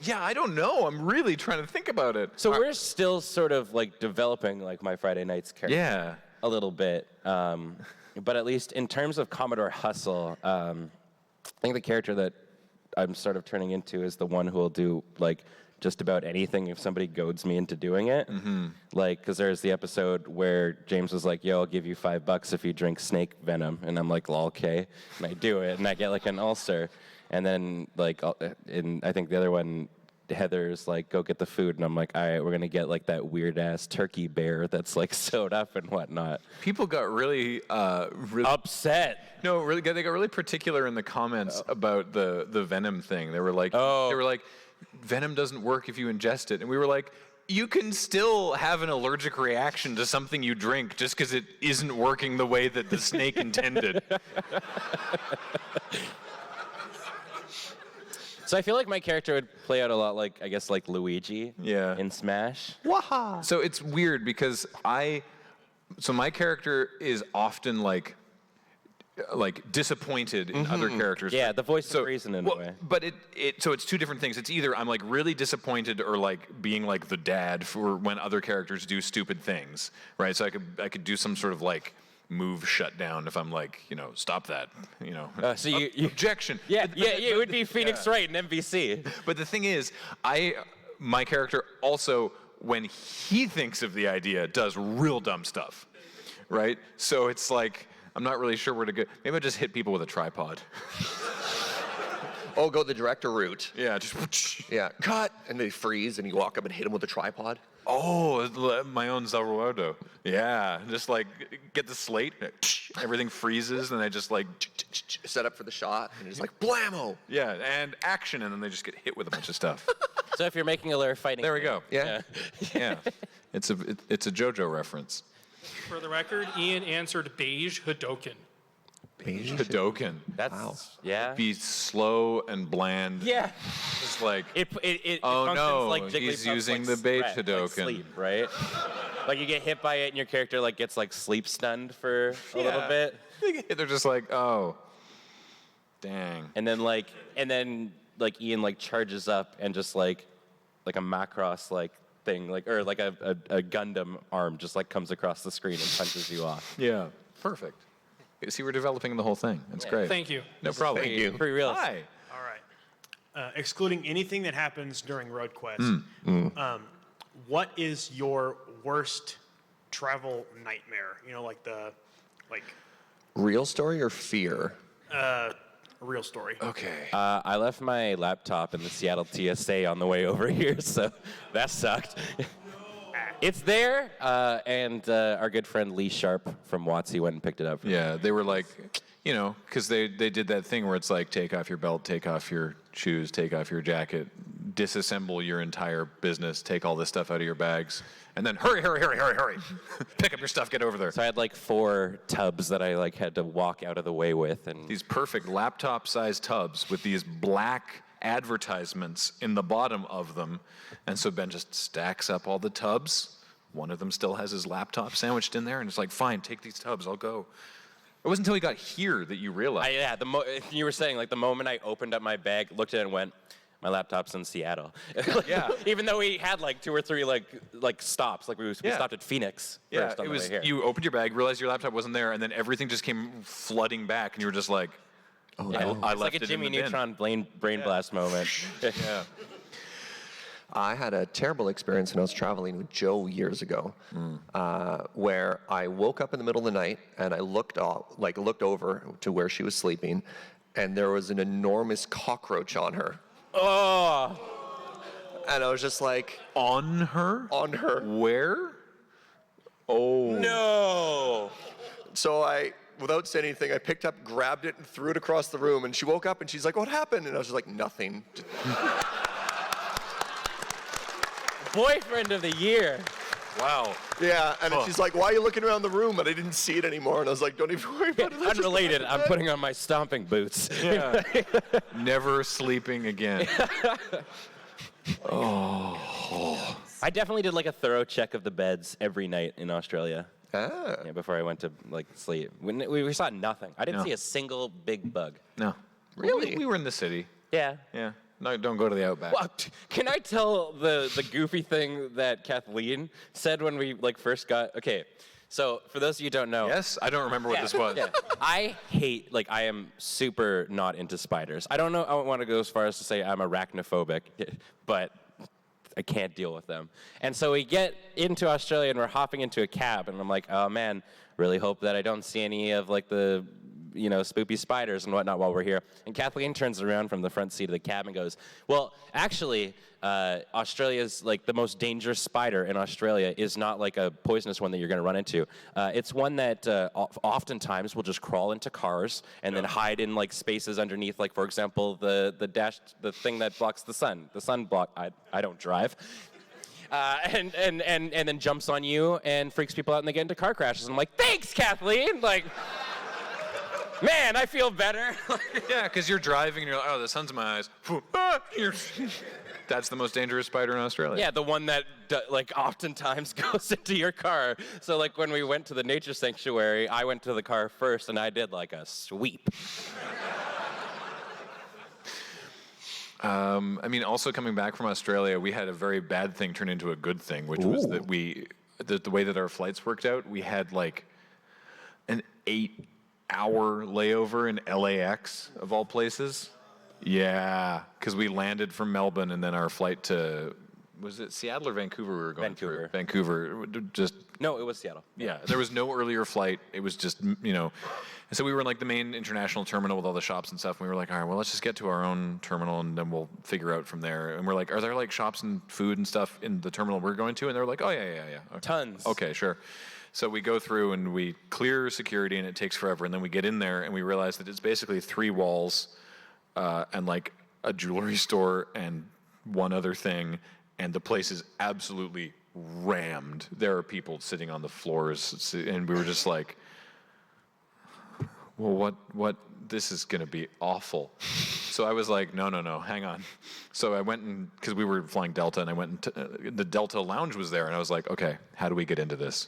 Yeah, I don't know. I'm really trying to think about it.
So we're still sort of like developing like my Friday Nights character.
Yeah.
A little bit. But at least in terms of Commodore Hustle, I think the character that I'm sort of turning into is the one who will do like just about anything if somebody goads me into doing it.
Mm-hmm.
Like, because there's the episode where James was like, yo, I'll give you $5 if you drink snake venom. And I'm like, well, okay. And I do it, and I get like an ulcer. And then like, I think the other one, Heather's like, go get the food. And I'm like, all right, we're going to get like that weird ass turkey bear that's like sewed up and whatnot.
People got really
upset.
No, really, they got really particular in the comments about the venom thing. They were like, venom doesn't work if you ingest it. And we were like, you can still have an allergic reaction to something you drink just because it isn't working the way that the snake intended.
So I feel like my character would play out a lot like, I guess, like Luigi in Smash.
Waha!
So it's weird because my character is often like disappointed in other characters.
Yeah, the voice of reason in a way.
But so it's two different things. It's either I'm like really disappointed or like being like the dad for when other characters do stupid things, right? So I could do some sort of like move shutdown if I'm like, stop that,
So you
objection.
Yeah, it would be Phoenix Wright in MVC.
But the thing is, my character also, when he thinks of the idea, does real dumb stuff, right? So it's like, I'm not really sure where to go. Maybe I'll just hit people with a tripod.
Oh, go the director route.
Yeah, just
yeah, cut, and they freeze, and you walk up and hit them with a tripod.
Oh, my own Zaruodo. Yeah, just like get the slate, everything freezes, and I just like
set up for the shot, and it's like blammo.
Yeah, and action, and then they just get hit with a bunch of stuff.
So if you're making a layer fighting,
there we go.
Yeah,
yeah. It's a JoJo reference.
For the record, Ian answered beige Hadoken.
Beige Hadoken.
That's yeah.
Be slow and bland.
Yeah.
Just like
it
oh
functions
no,
like
he's
Jigglypuff's,
using
like,
the beige
stretch,
Hadoken.
like sleep, right? Like you get hit by it and your character like gets like sleep stunned for a little bit.
They're just like, oh, dang.
And then Ian like charges up and just like a Macross like thing, like or like a Gundam arm just like comes across the screen and punches you off.
Yeah, perfect. See, we're developing the whole thing. That's great.
Thank you.
No problem.
Thank you. Pretty real.
Hi.
All right. Excluding anything that happens during Road Quest, what is your worst travel nightmare?
Real story or fear?
A real story.
Okay.
I left my laptop in the Seattle TSA on the way over here, so that sucked. It's there, and our good friend Lee Sharp from WotC went and picked it up.
Yeah, they were like, you know, because they did that thing where it's like, take off your belt, take off your shoes, take off your jacket, disassemble your entire business, take all this stuff out of your bags, and then hurry, pick up your stuff, get over there.
So I had like 4 tubs that I like had to walk out of the way with, and
These perfect laptop-sized tubs with these black advertisements in the bottom of them, and so Ben just stacks up all the tubs. One of them still has his laptop sandwiched in there, and it's like, fine, take these tubs, I'll go. It wasn't until he got here that you realized.
you were saying like the moment I opened up my bag, looked at it, and went, my laptop's in Seattle.
Yeah.
Even though we had like 2 or 3 like stops, like we stopped at Phoenix.
Yeah,
first on
it
the
was.
way here.
You opened your bag, realized your laptop wasn't there, and then everything just came flooding back, and you were just like, "Oh,
Yeah,
I
it's
left
like a
it
Jimmy
in the bin."
Neutron brain blast moment.
Yeah.
I had a terrible experience when I was traveling with Joe years ago, where I woke up in the middle of the night and I looked over to where she was sleeping, and there was an enormous cockroach on her.
Oh.
And I was just like,
on her?
On her.
Where? Oh.
No.
So without saying anything, I picked up, grabbed it, and threw it across the room. And she woke up and she's like, what happened? And I was just like, nothing.
Boyfriend of the year.
Wow.
Yeah, and then she's like, why are you looking around the room? And I didn't see it anymore. And I was like, don't even worry about it.
Unrelated, I'm putting on my stomping boots.
Yeah. Never sleeping again. Oh.
I definitely did like a thorough check of the beds every night in Australia.
Ah.
Yeah, before I went to like sleep. We saw nothing. I didn't
No.
see a single big bug.
No.
Really?
We were in the city.
Yeah.
Yeah. No, don't go to the Outback.
Well, can I tell the goofy thing that Kathleen said when we like first got? Okay, so for those of you who don't know,
Yes? I don't remember what this was.
yeah, I am super not into spiders. I don't want to go as far as to say I'm arachnophobic, but I can't deal with them. And so we get into Australia and we're hopping into a cab, and I'm like, oh man, really hope that I don't see any of like the spoopy spiders and whatnot while we're here. And Kathleen turns around from the front seat of the cab and goes, well, actually, Australia's like the most dangerous spider in Australia is not like a poisonous one that you're going to run into. It's one that oftentimes will just crawl into cars and then hide in like spaces underneath, like for example, the thing that blocks the sun. The sun block. I don't drive. And then jumps on you and freaks people out and they get into car crashes. I'm like, thanks, Kathleen. Like. Man, I feel better.
Yeah, because you're driving and you're like, oh, the sun's in my eyes. That's the most dangerous spider in Australia.
Yeah, the one that like oftentimes goes into your car. So like when we went to the nature sanctuary, I went to the car first and I did like a sweep.
I mean, also coming back from Australia, we had a very bad thing turn into a good thing, which was that the way that our flights worked out, we had like an 8-hour layover in LAX, of all places. Yeah, because we landed from Melbourne and then our flight to, was it Seattle or Vancouver we were going through? Vancouver.
No, it was Seattle.
Yeah, there was no earlier flight. It was just, and so we were in like the main international terminal with all the shops and stuff. And we were like, all right, well, let's just get to our own terminal and then we'll figure out from there. And we're like, are there like shops and food and stuff in the terminal we're going to? And they were like, oh, yeah. Okay.
Tons.
Okay, sure. So we go through and we clear security and it takes forever. And then we get in there and we realize that it's basically 3 walls and like a jewelry store and one other thing. And the place is absolutely rammed. There are people sitting on the floors. And we were just like, well, what, this is going to be awful. So I was like, no, hang on. So I went and, because we were flying Delta, and I went and the Delta lounge was there, and I was like, okay, how do we get into this?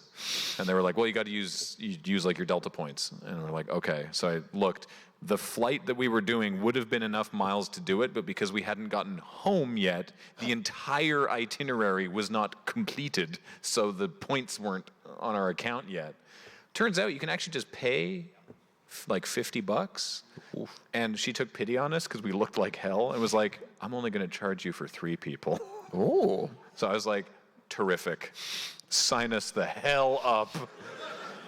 And they were like, well, you got to use like your Delta points. And we're like, okay. So I looked. The flight that we were doing would have been enough miles to do it, but because we hadn't gotten home yet, the entire itinerary was not completed, so the points weren't on our account yet. Turns out you can actually just pay like $50. And she took pity on us because we looked like hell and was like, I'm only going to charge you for 3 people.
Oh.
So I was like, terrific. Sign us the hell up.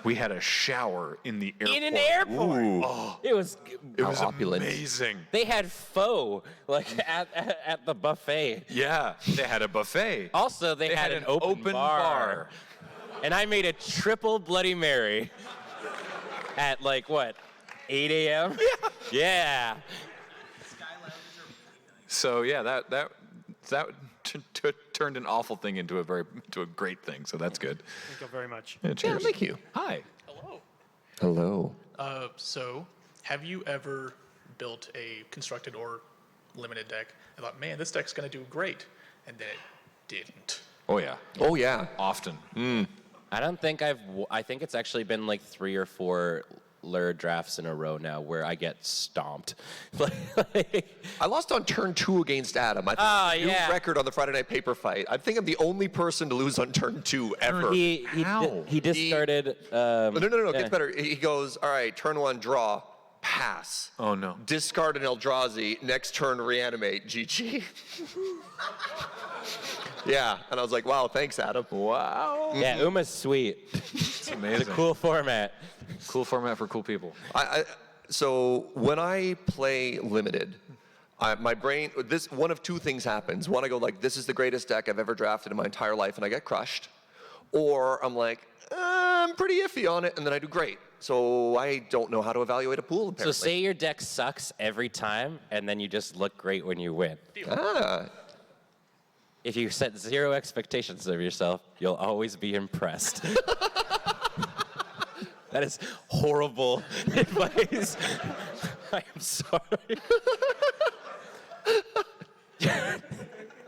We had a shower in the airport.
In an airport.
Ooh.
Oh, it was
amazing.
They had pho at the buffet.
Yeah, they had a buffet.
Also, they had an open bar. And I made a triple Bloody Mary at 8 a.m. Yeah.
So yeah, that turned an awful thing into a great thing. So that's good.
Thank you very much.
Yeah, cheers.
Yeah, thank you.
Hi.
Hello.
Hello.
So, have you ever built a constructed or limited deck and thought, man, this deck's going to do great, and then it didn't?
Oh yeah.
Oh yeah.
Often.
I don't think I think it's actually been 3 or 4 Lure drafts in a row now where I get stomped.
I lost on turn 2 against Adam. I think new record on the Friday Night Paper Fight. I think I'm the only person to lose on turn 2 ever.
He discarded.
No. It gets better. He goes, all right, turn 1, draw, pass.
Oh no.
Discard an Eldrazi. Next turn, reanimate. GG. Yeah, and I was like, wow, thanks, Adam.
Wow.
Yeah, Uma's sweet.
It's amazing.
It's a cool format.
Cool format for cool people.
So when I play limited, my brain, one of 2 things happens. One, I go this is the greatest deck I've ever drafted in my entire life, and I get crushed. Or I'm I'm pretty iffy on it, and then I do great. So I don't know how to evaluate a pool, apparently.
So say your deck sucks every time, and then you just look great when you win. If you set 0 expectations of yourself, you'll always be impressed. That is horrible advice. I am sorry.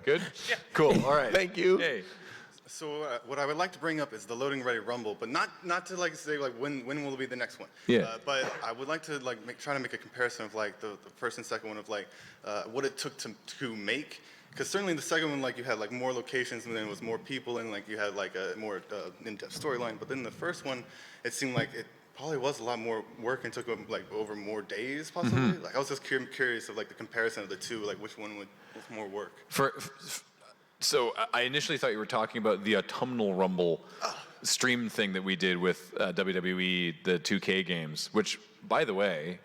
Good? Yeah. Cool. All right.
Thank you.
Hey.
So what I would like to bring up is the Loading Ready Rumble, but not to say when will it be the next one.
Yeah.
But I would like to try to make a comparison of the first and second one of what it took to make. Because certainly in the second one, you had more locations, and then it was more people, and you had a more in-depth storyline. But then the first one, it seemed like it probably was a lot more work and took over more days, possibly.
Mm-hmm.
I was just curious of the comparison of the two, which one was more work.
So I initially thought you were talking about the Autumnal Rumble stream thing that we did with WWE, the 2K games, which, by the way,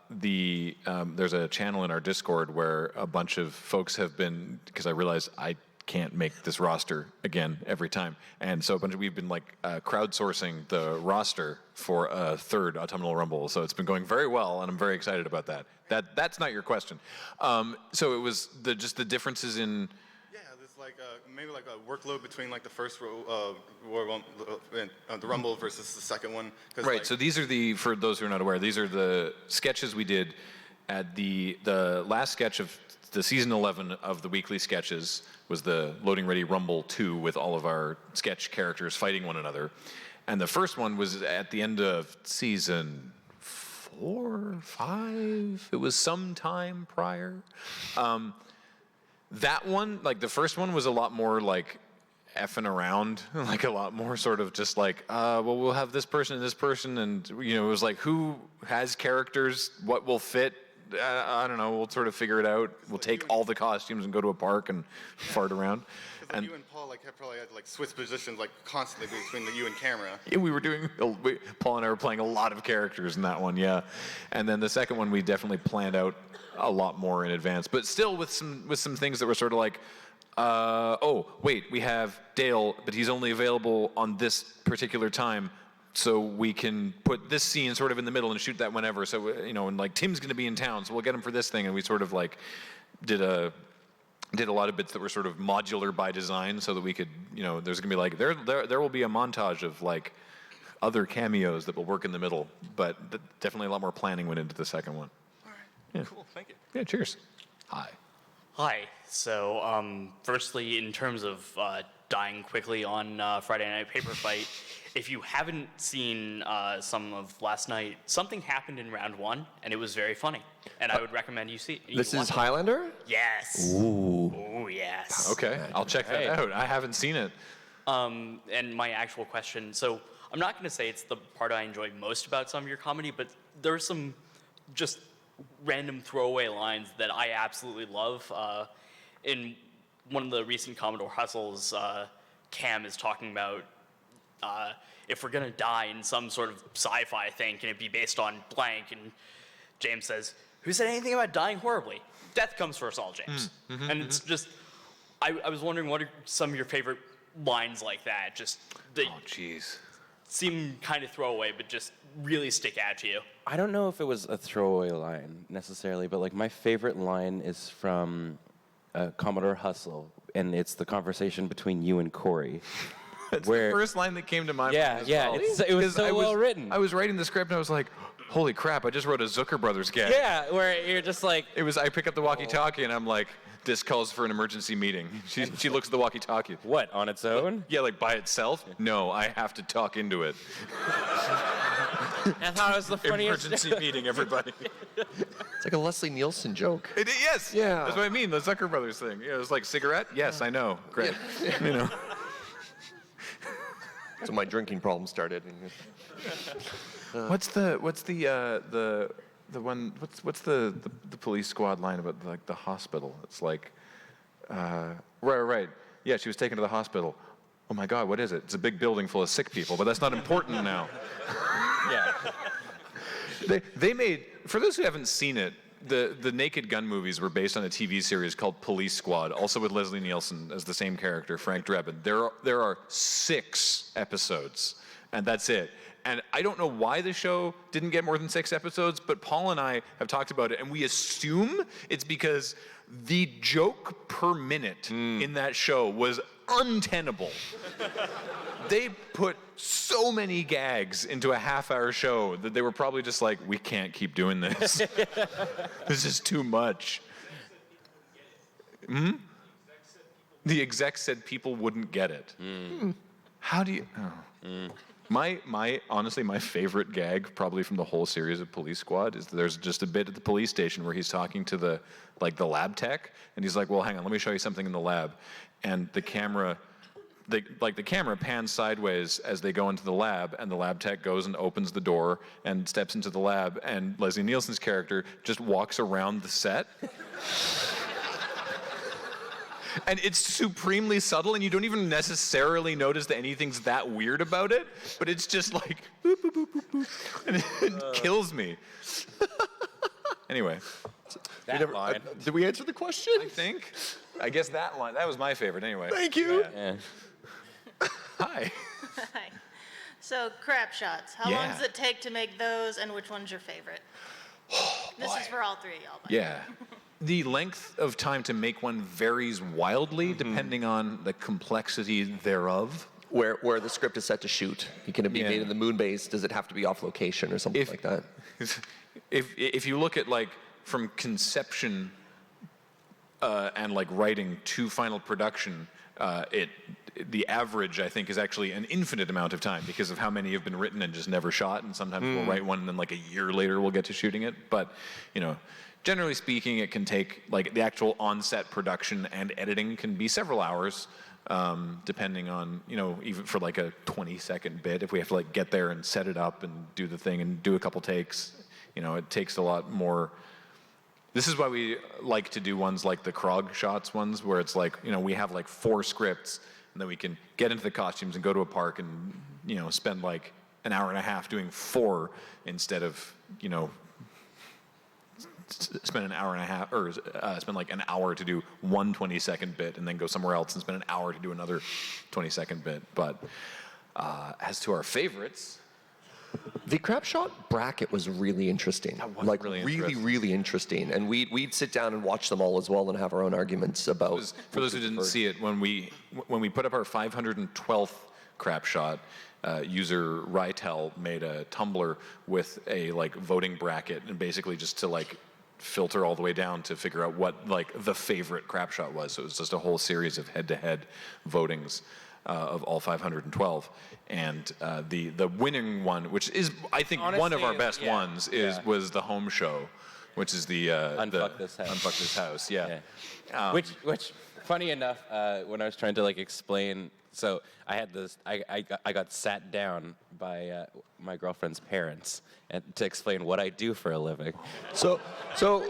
there's a channel in our Discord where a bunch of folks have been, because I realized I can't make this roster again every time, and so we've been crowdsourcing the roster for a 3rd Autumnal Rumble. So it's been going very well, and I'm very excited about that. That's not your question. So it was just the differences in.
Maybe a workload between the first the Rumble versus the second one.
Right. So these are for those who are not aware, these are the sketches we did at the last sketch of the season 11 of the weekly sketches was the Loading Ready Rumble 2 with all of our sketch characters fighting one another, and the first one was at the end of season 4, 5. It was some time prior. That one, the first one was a lot more effing around, a lot more sort of just well, we'll have this person and this person, and it was who has characters, what will fit. I don't know. We'll sort of figure it out. We'll take all the costumes and go to a park and fart around.
And you and Paul probably had to switch positions constantly between you and camera.
Yeah, Paul and I were playing a lot of characters in that one, yeah. And then the second one we definitely planned out a lot more in advance, but still with some things that were sort of oh wait, we have Dale, but he's only available on this particular time, so we can put this scene sort of in the middle and shoot that whenever. So and Tim's going to be in town, so we'll get him for this thing, and we sort of did a lot of bits that were sort of modular by design, so that we could there's going to be there will be a montage of other cameos that will work in the middle, but definitely a lot more planning went into the second one. Yeah.
Cool, thank you.
Yeah, cheers. Hi.
Hi. So, firstly, in terms of dying quickly on Friday Night Paper Fight, if you haven't seen some of last night, something happened in round 1, and it was very funny. And I would recommend you see it.
This is Highlander?
Yes.
Ooh.
Oh, yes.
Okay, I'll check that out. I haven't seen it.
And my actual question, so I'm not going to say it's the part I enjoy most about some of your comedy, but there are some just random throwaway lines that I absolutely love. In one of the recent Commodore Hustles, Cam is talking about if we're gonna die in some sort of sci-fi thing, can it be based on blank? And James says, who said anything about dying horribly? Death comes for us all, James. And it's just, I was wondering, what are some of your favorite lines like that? Just that seem kind of throwaway, but just really stick out to you.
I don't know if it was a throwaway line necessarily, but like my favorite line is from Commodore Hustle, and it's the conversation between you and Corey.
That's the first line that came to my mind. As well.
It was so well written.
I was writing the script and I was like, holy crap, I just wrote a Zucker Brothers gag.
Yeah, where you're just like...
I pick up the walkie-talkie and I'm like, this calls for an emergency meeting. She looks at the walkie-talkie.
What, on its own?
Yeah, like by itself? No, I have to talk into it.
I thought it was the funniest.
Emergency meeting, everybody.
It's like a Leslie Nielsen joke.
Yes.
Yeah.
That's what I mean, the Zucker Brothers thing. Yeah, it was like, cigarette? Yes, I know. Great. You know.
So my drinking problem started.
What's the police squad line about like the hospital? It's like, right. Yeah, she was taken to the hospital. Oh my God, what is it? It's a big building full of sick people, but that's not important now. Yeah. They made, for those who haven't seen it, the Naked Gun movies were based on a TV series called Police Squad, also with Leslie Nielsen as the same character, Frank Drebin. There are 6 episodes, and that's it. And I don't know why the show didn't get more than 6 episodes, but Paul and I have talked about it, and we assume it's because the joke per minute in that show was untenable. They put so many gags into a half-hour show that they were probably just like, we can't keep doing this. This is too much. The exec said people wouldn't get it. How do you... Honestly, my favorite gag, probably from the whole series of Police Squad, is there's just a bit at the police station where he's talking to the lab tech, and he's like, well, hang on, let me show you something in the lab. And the camera pans sideways as they go into the lab, and the lab tech goes and opens the door and steps into the lab, and Leslie Nielsen's character just walks around the set. And it's supremely subtle, and you don't even necessarily notice that anything's that weird about it, but it's just like, boop, boop, boop, boop, boop, and it kills me. Anyway.
That line.
Did we answer the question?
I guess that line, that was my favorite anyway.
Thank you.
Yeah.
Hi.
Hi. So, crap shots. How
Yeah.
long does it take to make those, and which one's your favorite? This is for all 3 of y'all. by the way.
Yeah. The length of time to make one varies wildly depending on the complexity thereof.
Where the script is set to shoot. Can it be made in the moon base? Does it have to be off location or something like that?
If you look at like from conception and like writing to final production, the average I think is actually an infinite amount of time because of how many have been written and just never shot, and sometimes we'll write one and then like a year later we'll get to shooting it. But generally speaking, it can take, like, the actual on-set production and editing can be several hours, depending on, even for like a 20-second bit, if we have to like get there and set it up and do the thing and do a couple takes, it takes a lot more. This is why we like to do ones like the Krog shots ones, where it's like, we have like 4 scripts, and then we can get into the costumes and go to a park and, spend like an hour and a half doing 4 instead of, spend an hour and a half, or spend like an hour to do one 20-second bit and then go somewhere else and spend an hour to do another 20-second bit. But as to our favorites,
the crap shot bracket was really interesting. Like really interesting. And we'd sit down and watch them all as well and have our own arguments about.
For those who didn't see it, when we put up our 512th crap shot, user Rytel made a Tumblr with a like voting bracket, and basically just to like filter all the way down to figure out what like the favorite crap shot was. So it was just a whole series of head-to-head votings of all 512, and the winning one, which is I think one of our best ones, was the home show, which is the
Unfuck This House.
Unfuck This House, yeah.
Which funny enough, when I was trying to like explain. So I had this. I got sat down by my girlfriend's parents to explain what I do for a living.
So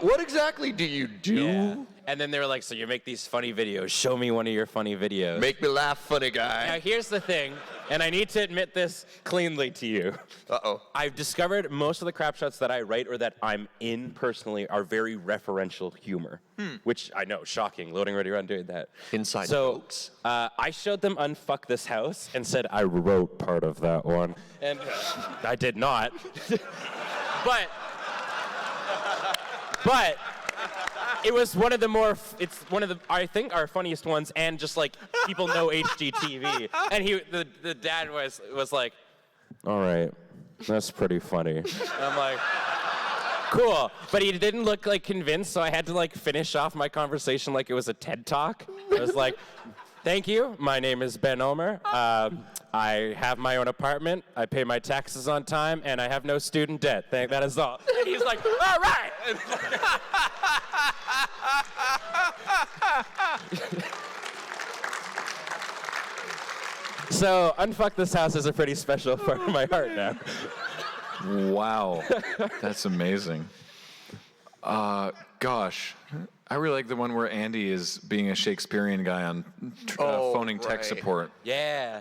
what exactly do you do?
Yeah. And then they were like, "So you make these funny videos? Show me one of your funny videos.
Make me laugh, funny guy."
Now here's the thing. And I need to admit this cleanly to you.
Uh-oh.
I've discovered most of the crap shots that I write or that I'm in personally are very referential humor. Which I know, shocking. Loading Ready Run doing that.
Inside
jokes. I showed them Unfuck This House and said I wrote part of that one. And I did not. But it was one of the more, it's one of the, I think, our funniest ones, and just like people know HGTV. And the dad was like, all right, that's pretty funny. And I'm like, cool. But he didn't look like convinced, so I had to like finish off my conversation like it was a TED Talk. I was like, thank you, my name is Ben Omer. I have my own apartment, I pay my taxes on time, and I have no student debt. That is all. And he's like, all right. So, Unfuck This House is a pretty special part of my heart now.
Wow, that's amazing. Gosh, I really like the one where Andy is being a Shakespearean guy on phoning tech support.
Yeah.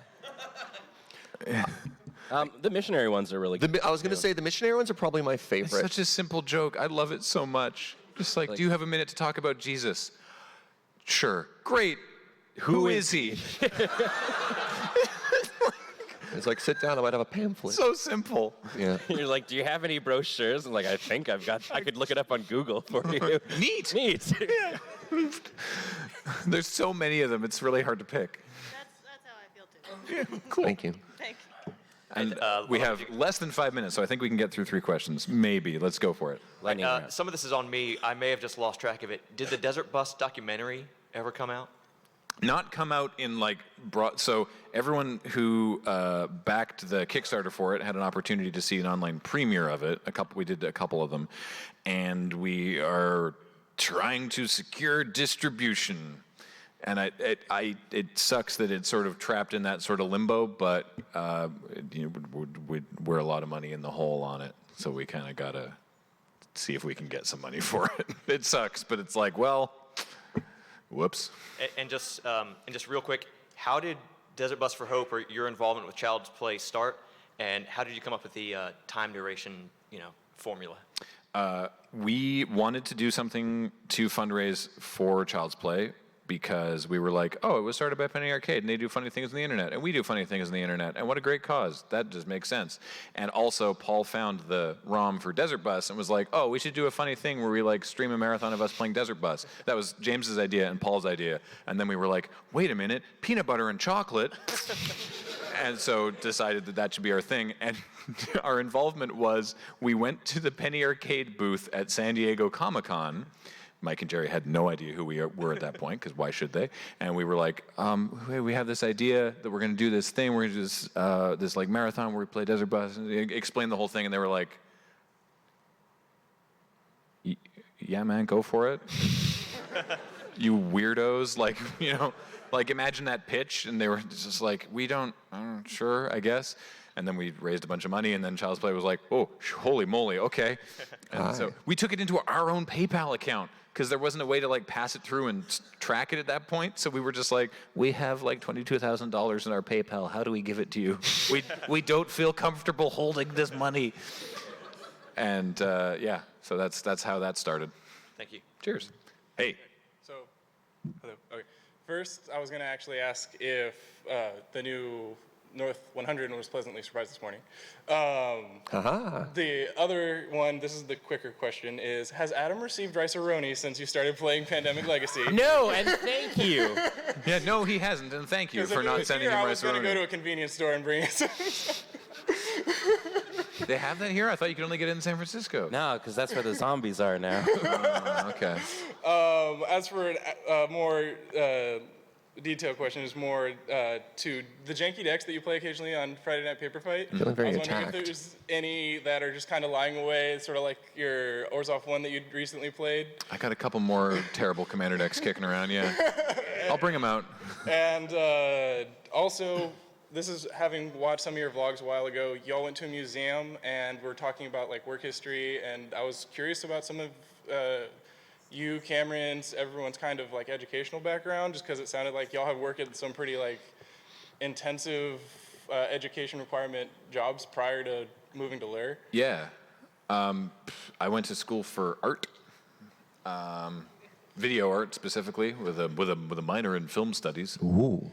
The missionary ones are really good.
I was going to say the missionary ones are probably my
It's
favorite.
such a simple joke. I love it so much. Just like, do you have a minute to talk about Jesus? Sure. Great. Who is he?
It's like, sit down, I might have a pamphlet.
So simple.
Yeah.
You're like, do you have any brochures? And like, I think I could look it up on Google for you.
Neat.
Neat.
Yeah. There's so many of them, it's really hard to pick.
That's how I feel too.
Yeah, cool.
Thank you.
Thank you.
And we have less than 5 minutes, so I think we can get through 3 questions. Maybe. Let's go for it.
Some of this is on me. I may have just lost track of it. Did the Desert Bus documentary ever come out?
Not come out in like broad. So everyone who backed the Kickstarter for it had an opportunity to see an online premiere of it. We did a couple of them, and we are trying to secure distribution. And it sucks that it's sort of trapped in that sort of limbo, but we're a lot of money in the hole on it, so we kind of gotta see if we can get some money for it. It sucks, but it's like, well, whoops.
And just real quick, how did Desert Bus for Hope or your involvement with Child's Play start, and how did you come up with the time duration, formula?
We wanted to do something to fundraise for Child's Play because we were like, oh, it was started by Penny Arcade, and they do funny things on the internet, and we do funny things on the internet, and what a great cause. That just makes sense. And also, Paul found the ROM for Desert Bus and was like, oh, we should do a funny thing where we like stream a marathon of us playing Desert Bus. That was James's idea and Paul's idea. And then we were like, wait a minute, peanut butter and chocolate. And so decided that should be our thing. And our involvement was we went to the Penny Arcade booth at San Diego Comic-Con. Mike and Jerry had no idea who we were at that point, because why should they? And we were like, hey, we have this idea that we're going to do this thing. We're going to do this like marathon where we play Desert Bus. And explain the whole thing, and they were like, yeah, man, go for it. You weirdos, like imagine that pitch, and they were just like, sure, I guess. And then we raised a bunch of money, and then Child's Play was like, oh, holy moly, okay. And so we took it into our own PayPal account, because there wasn't a way to like pass it through and track it at that point. So we were just like, we have like $22,000 in our PayPal. How do we give it to you? We don't feel comfortable holding this money. And yeah, so that's how that started.
Thank you.
Cheers. Hey.
So, hello. Okay. First, I was going to actually ask if the new North 100 was pleasantly surprised this morning. The other one, this is the quicker question, is has Adam received Rice-A-Roni since you started playing Pandemic Legacy?
No, and thank you.
Yeah, no, he hasn't, and thank you for not sending him
I was going to
Rice-A-Roni.
go to a convenience store and bring it some.
They have that here? I thought you could only get it in San Francisco.
No, because that's where the zombies are now.
Okay.
As for a more detailed question, is more to the janky decks that you play occasionally on Friday Night Paper Fight.
Feeling very
I was wondering
attacked.
if there's any that are just kind of lying away, sort of like your Orzhov one that you recently played.
I got a couple more terrible commander decks kicking around, yeah. I'll bring them out.
And also, this is having watched some of your vlogs a while ago, y'all went to a museum and we're talking about like work history, and I was curious about some of you, Cameron's, everyone's kind of like educational background, just because it sounded like y'all have worked at some pretty like intensive education requirement jobs prior to moving to Lair?
Yeah. I went to school for art, video art specifically, with a minor in film studies.
Ooh.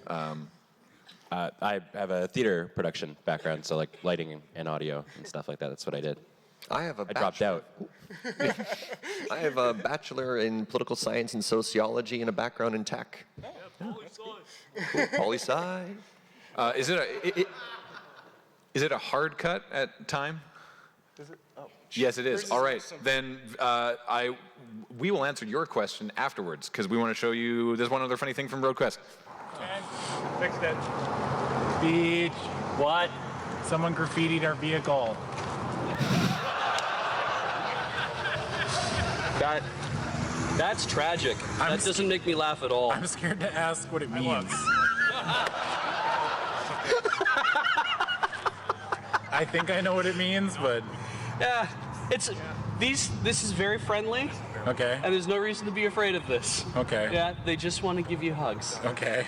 I have a theater production background, so like lighting and audio and stuff like that. That's what I did.
I
dropped out.
I have a bachelor in political science and sociology and a background in tech. Poli-sci.
Is it a hard cut at time?
Is it? Oh.
Yes, it is.
Hers
All right,
awesome.
then we will answer your question afterwards because we want to show you. There's one other funny thing from RoadQuest.
Fixed it. Beach. What? Someone graffitied our vehicle.
That's tragic. That doesn't make me laugh at all.
I'm scared to ask what it means. I think I know what it means, but
Yeah, this is very friendly.
Okay.
And there's no reason to be afraid of this.
Okay.
Yeah, they just want to give you hugs.
Okay.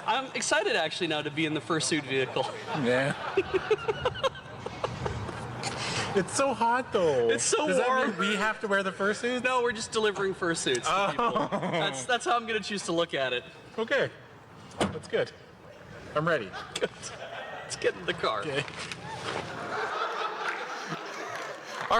I'm excited actually now to be in the fursuit vehicle.
Yeah. It's so hot though.
It's so
Does
warm.
that mean we have to wear the fursuits?
No, we're just delivering fursuits to people. That's how I'm gonna choose to look at it.
Okay. That's good. I'm ready.
Good. Let's get in the car.
Okay.